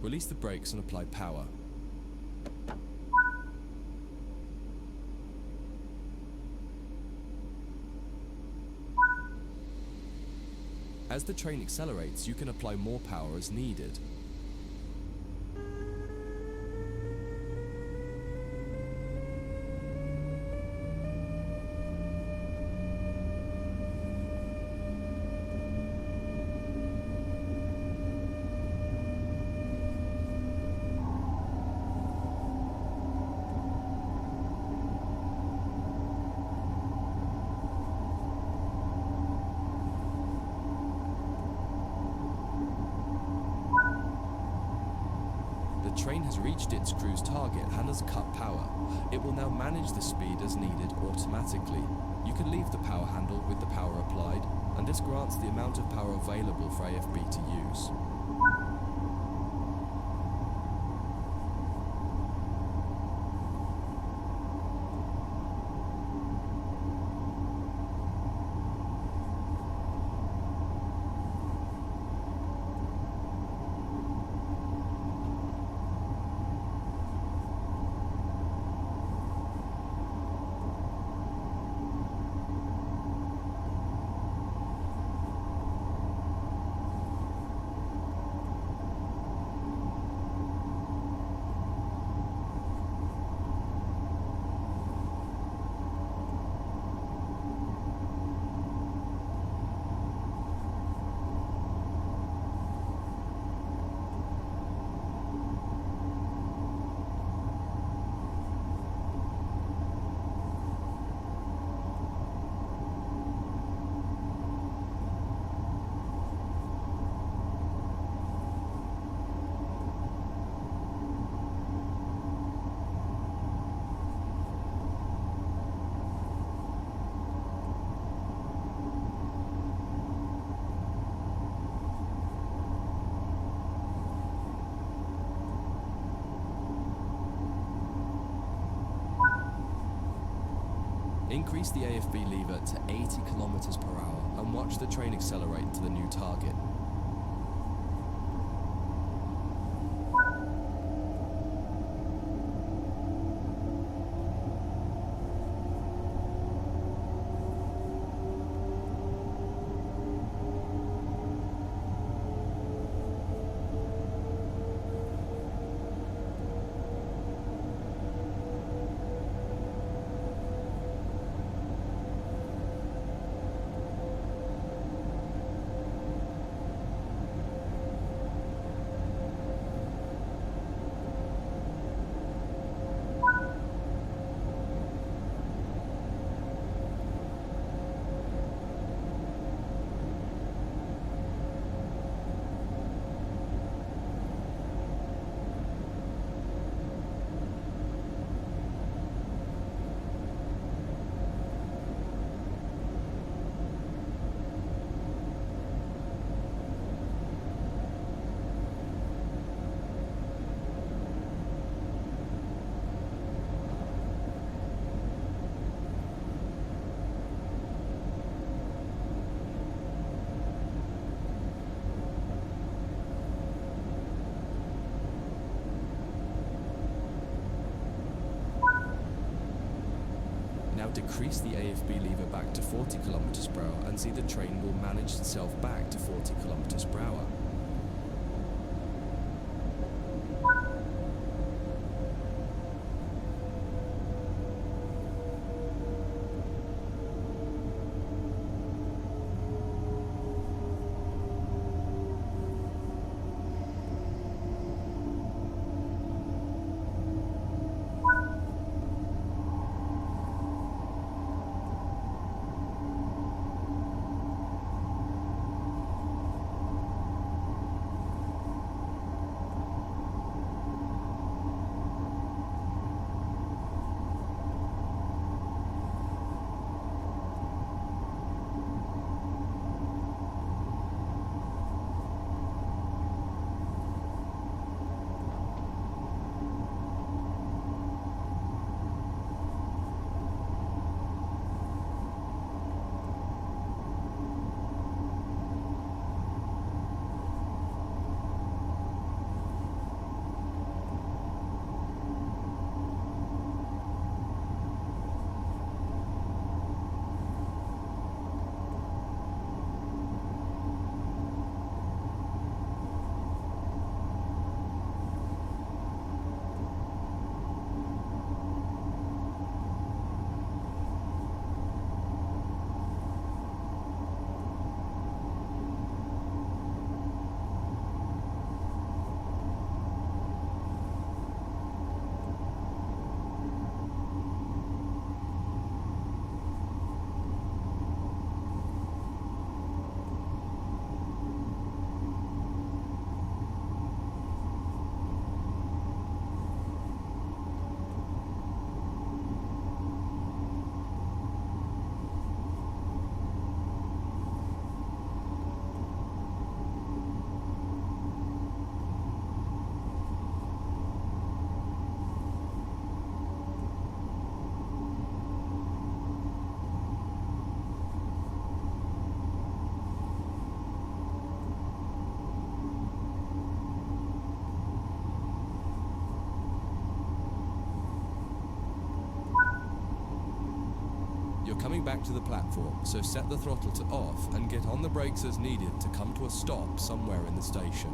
Release the brakes and apply power. As the train accelerates, you can apply more power as needed. The train has reached its cruise target and has cut power. It will now manage the speed as needed automatically. You can leave the power handle with the power applied, and this grants the amount of power available for AFB to use. Increase the AFB lever to 80 km per hour and watch the train accelerate to the new target. decrease the AFB lever back to 40 kilometers per hour and see the train will manage itself back to 40 kilometers per hour. You're coming back to the platform, so set the throttle to off and get on the brakes as needed to come to a stop somewhere in the station.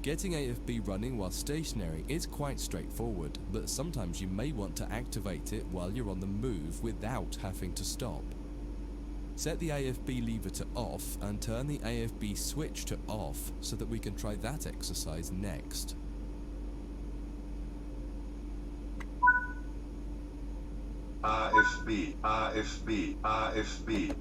Getting AFB running while stationary is quite straightforward, but sometimes you may want to activate it while you're on the move without having to stop. Set the AFB lever to off and turn the AFB switch to off so that we can try that exercise next. AFB RFB, RFB, RFB.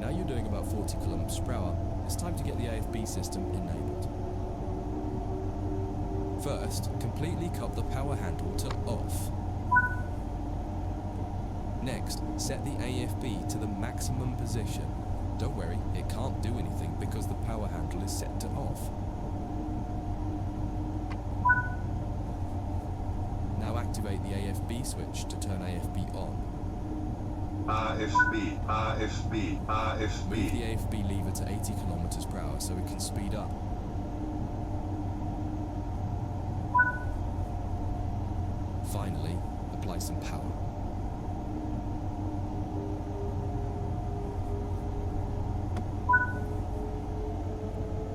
Now you're doing about 40 kilometers per hour, it's time to get the AFB system enabled. First, completely cut the power handle to off. Next, set the AFB to the maximum position. Don't worry, it can't do anything because the power handle is set to off. Now activate the AFB switch to turn AFB on. RFB, RFB, RFB. Move the AFB lever to 80 kilometers per hour so it can speed up. Finally, apply some power.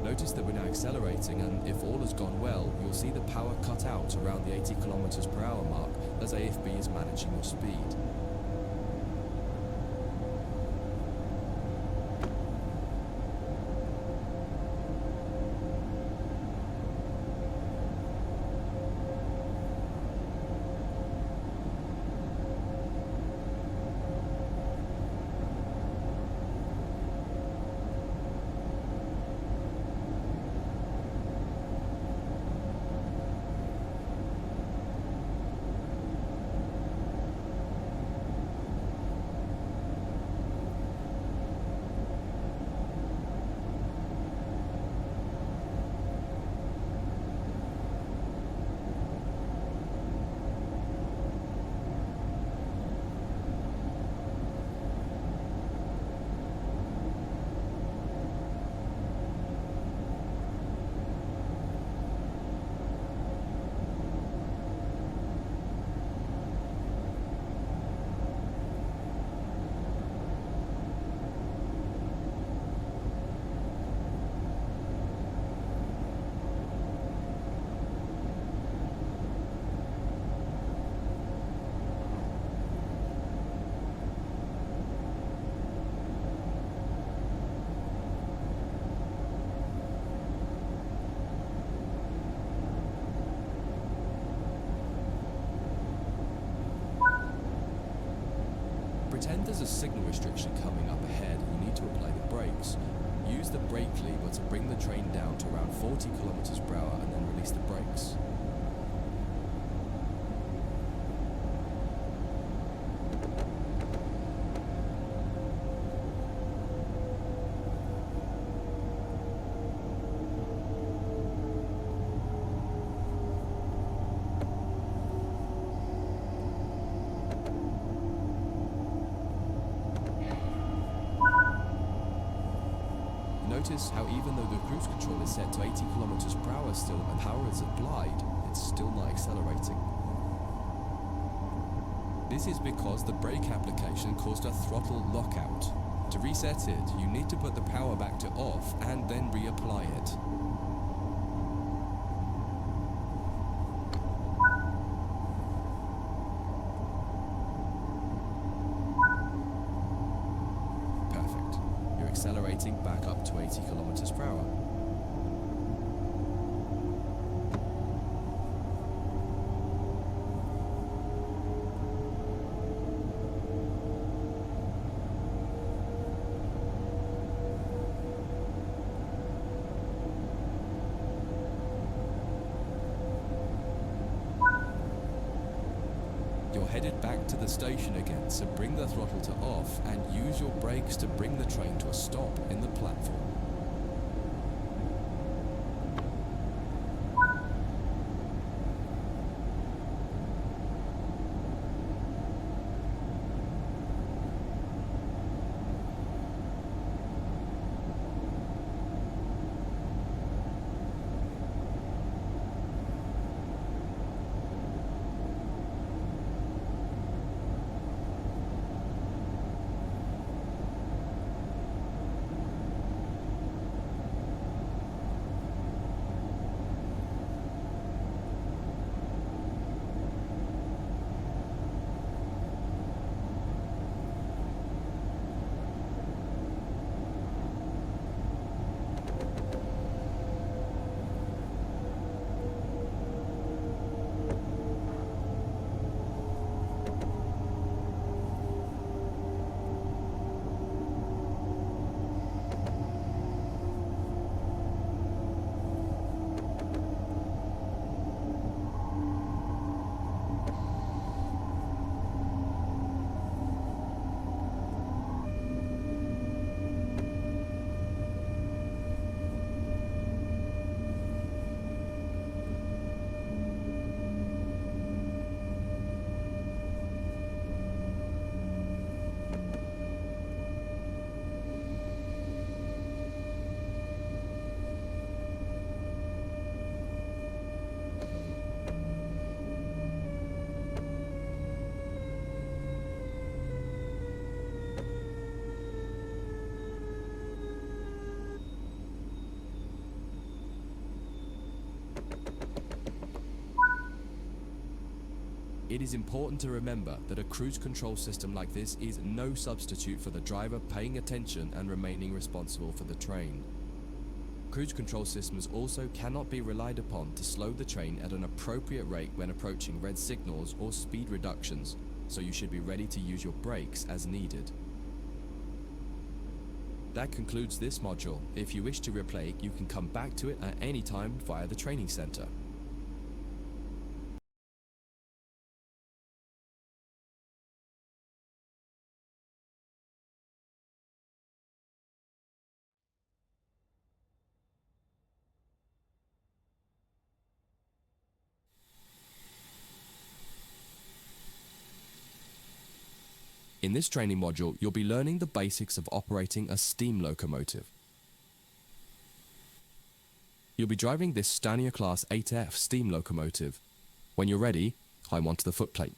Notice that we're now accelerating, and if all has gone well, you'll see the power cut out around the 80 kilometers per hour mark as AFB is managing your speed. Pretend there's a signal restriction coming up ahead and you need to apply the brakes. Use the brake lever to bring the train down to around 40 kilometers per hour and then release the brakes. Notice how even though the cruise control is set to 80 kilometers per hour still and power is applied, it's still not accelerating. This is because the brake application caused a throttle lockout. To reset it, you need to put the power back to off and then reapply it. Accelerating back up to 80 kilometers per hour. You're headed back to the station again, so bring the throttle to off and use your brakes to bring the train to a stop in the platform. It is important to remember that a cruise control system like this is no substitute for the driver paying attention and remaining responsible for the train. Cruise control systems also cannot be relied upon to slow the train at an appropriate rate when approaching red signals or speed reductions, so you should be ready to use your brakes as needed. That concludes this module. If you wish to replay it, you can come back to it at any time via the training center. In this training module, you'll be learning the basics of operating a steam locomotive. You'll be driving this Stanier Class 8F steam locomotive. When you're ready, climb onto the footplate.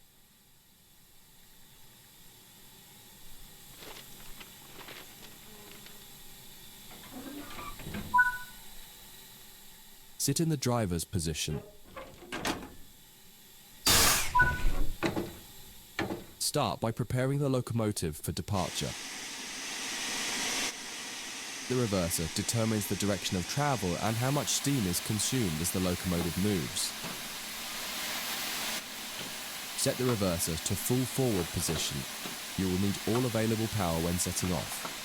Sit in the driver's position. Start by preparing the locomotive for departure. The reverser determines the direction of travel and how much steam is consumed as the locomotive moves. Set the reverser to full forward position. You will need all available power when setting off.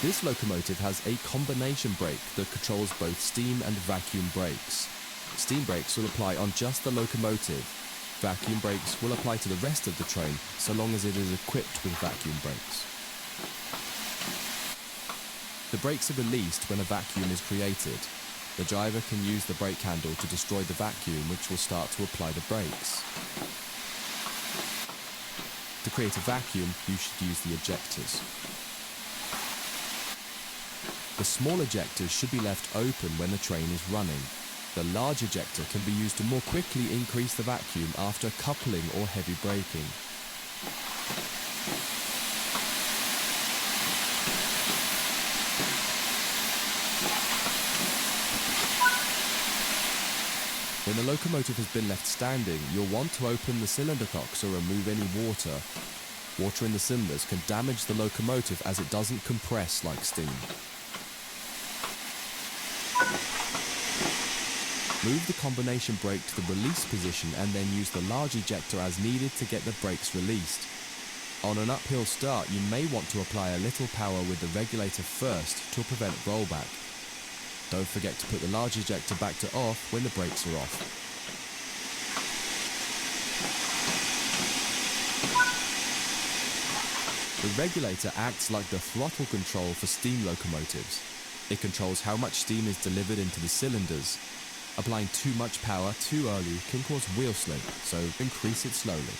This locomotive has a combination brake that controls both steam and vacuum brakes. Steam brakes will apply on just the locomotive. Vacuum brakes will apply to the rest of the train so long as it is equipped with vacuum brakes. The brakes are released when a vacuum is created. The driver can use the brake handle to destroy the vacuum, which will start to apply the brakes. To create a vacuum, you should use the ejectors. The small ejectors should be left open when the train is running. The large ejector can be used to more quickly increase the vacuum after coupling or heavy braking. When the locomotive has been left standing, you'll want to open the cylinder cocks or remove any water. Water in the cylinders can damage the locomotive as it doesn't compress like steam. Move the combination brake to the release position and then use the large ejector as needed to get the brakes released. On an uphill start, you may want to apply a little power with the regulator first to prevent rollback. Don't forget to put the large ejector back to off when the brakes are off. The regulator acts like the throttle control for steam locomotives. It controls how much steam is delivered into the cylinders. Applying too much power too early can cause wheel slip, so increase it slowly.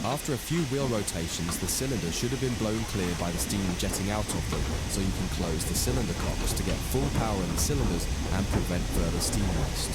After a few wheel rotations, the cylinder should have been blown clear by the steam jetting out of them, so you can close the cylinder cocks to get full power in the cylinders and prevent further steam waste.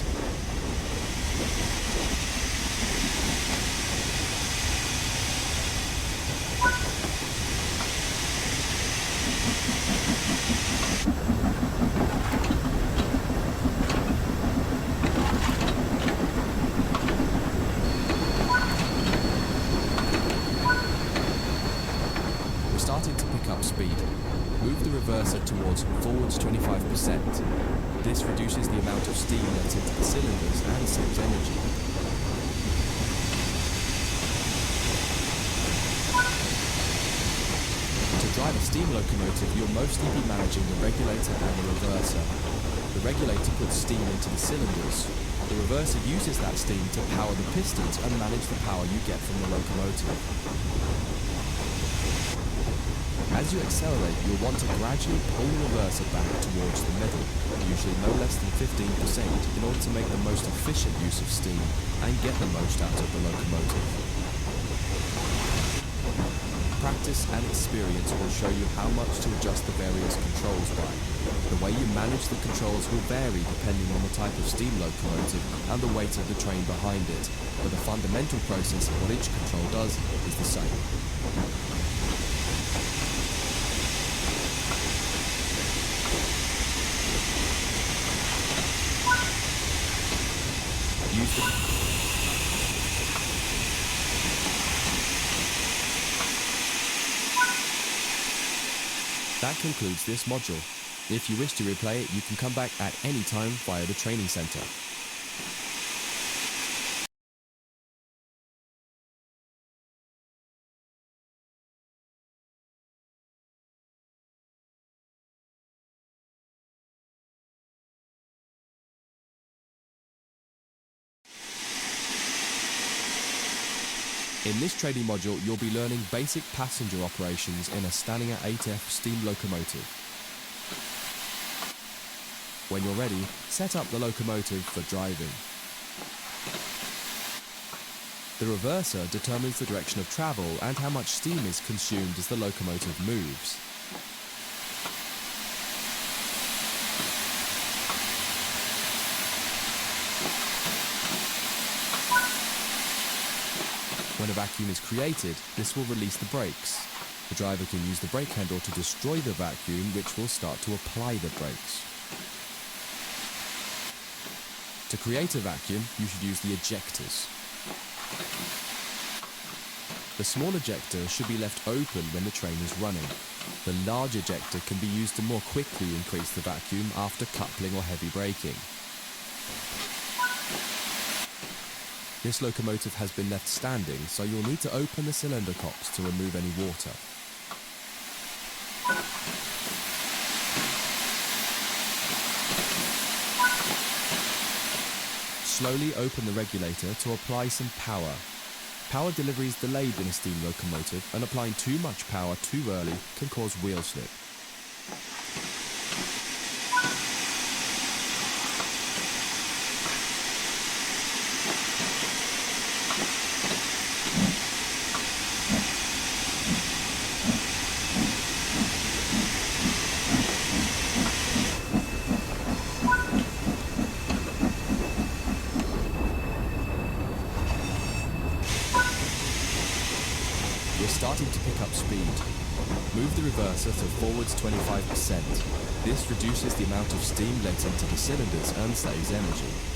Speed. Move the reverser towards forwards 25%. This reduces the amount of steam let into the cylinders and saves energy. To drive a steam locomotive, you'll mostly be managing the regulator and the reverser. The regulator puts steam into the cylinders. The reverser uses that steam to power the pistons and manage the power you get from the locomotive. As you accelerate, you'll want to gradually pull the reverser back towards the middle, usually no less than 15%, in order to make the most efficient use of steam and get the most out of the locomotive. Practice and experience will show you how much to adjust the various controls by. The way you manage the controls will vary depending on the type of steam locomotive and the weight of the train behind it, but the fundamental process of what each control does is the same. That concludes this module. If you wish to replay it, you can come back at any time via the training center. In this training module, you'll be learning basic passenger operations in a Stanier 8F steam locomotive. When you're ready, set up the locomotive for driving. The reverser determines the direction of travel and how much steam is consumed as the locomotive moves. When a vacuum is created, this will release the brakes. The driver can use the brake handle to destroy the vacuum, which will start to apply the brakes. To create a vacuum, you should use the ejectors. The small ejector should be left open when the train is running. The large ejector can be used to more quickly increase the vacuum after coupling or heavy braking. This locomotive has been left standing, so you'll need to open the cylinder cocks to remove any water. Slowly open the regulator to apply some power. Power delivery is delayed in a steam locomotive, and applying too much power too early can cause wheel slip. You're starting to pick up speed. Move the reverser to forwards 25%. This reduces the amount of steam let into the cylinders and saves energy.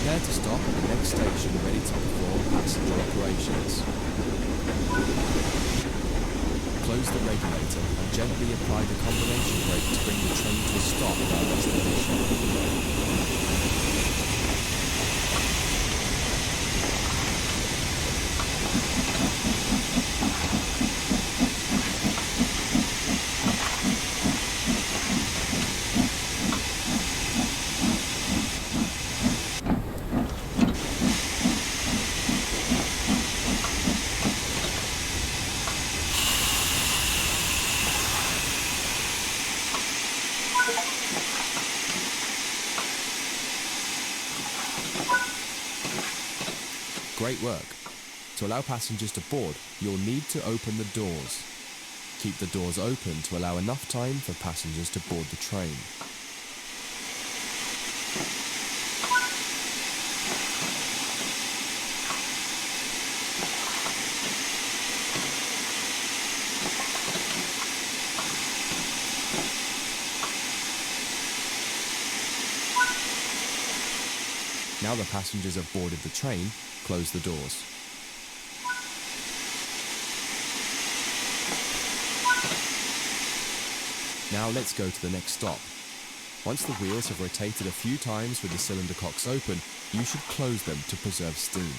Prepare to stop at the next station ready to perform passenger operations. Close the regulator and gently apply the combination brake to bring the train to a stop at our destination. Great work. To allow passengers to board, you'll need to open the doors. Keep the doors open to allow enough time for passengers to board the train. Now the passengers have boarded the train, close the doors. Now let's go to the next stop. Once the wheels have rotated a few times with the cylinder cocks open, you should close them to preserve steam.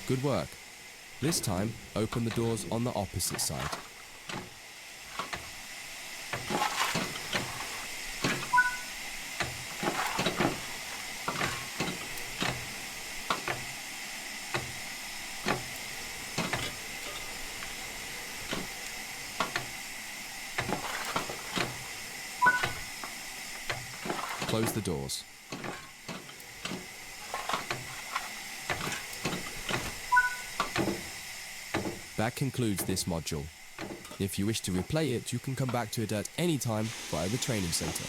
Good work. This time, open the doors on the opposite side. Close the doors. That concludes this module. If you wish to replay it, you can come back to it at any time via the training center.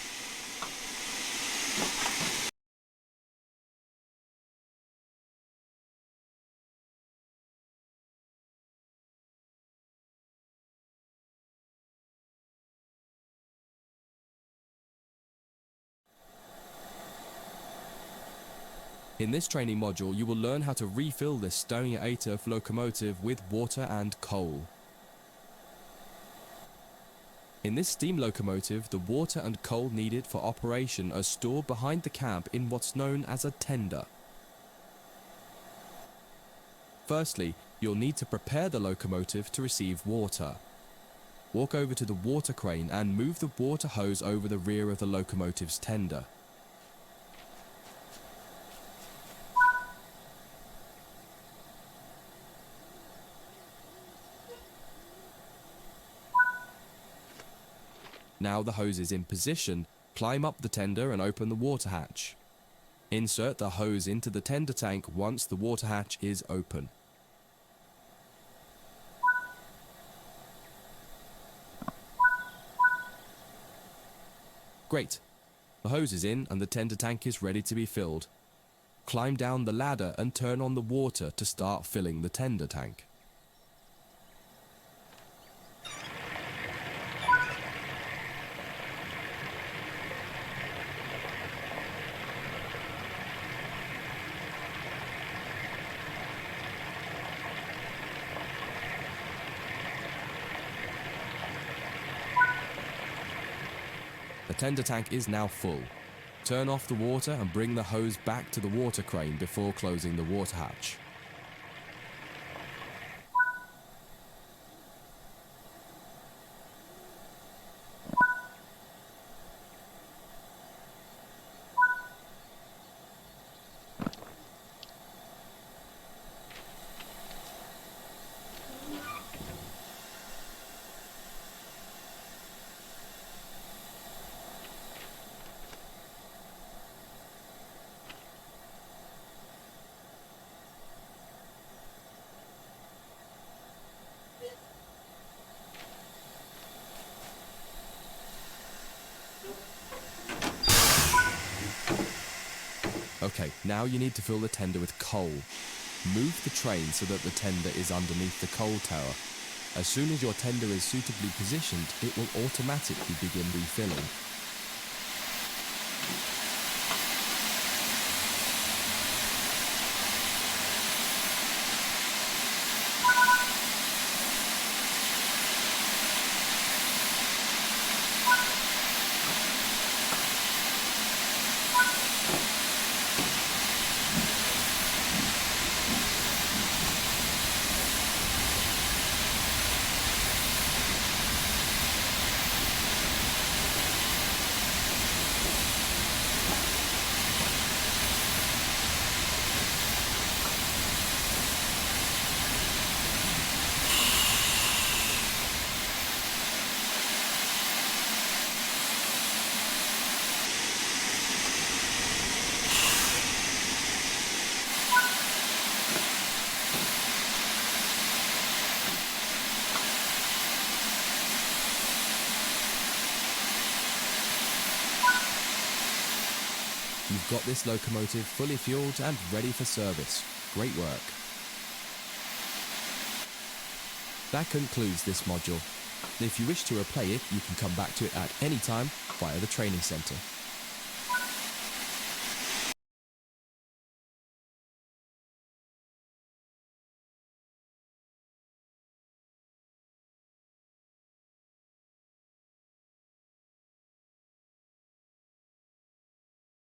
In this training module, you will learn how to refill this stowing ATF locomotive with water and coal. In this steam locomotive, the water and coal needed for operation are stored behind the cab in what's known as a tender. Firstly, you'll need to prepare the locomotive to receive water. walk over to the water crane and move the water hose over the rear of the locomotive's tender. Now the hose is in position, climb up the tender and open the water hatch. Insert the hose into the tender tank once the water hatch is open. Great. The hose is in and the tender tank is ready to be filled. Climb down the ladder and turn on the water to start filling the tender tank. The tender tank is now full. Turn off the water and bring the hose back to the water crane before closing the water hatch. Okay, now you need to fill the tender with coal. Move the train so that the tender is underneath the coal tower. As soon as your tender is suitably positioned, it will automatically begin refilling. You've got this locomotive fully fueled and ready for service. Great work. That concludes this module. If you wish to replay it, you can come back to it at any time via the training centre.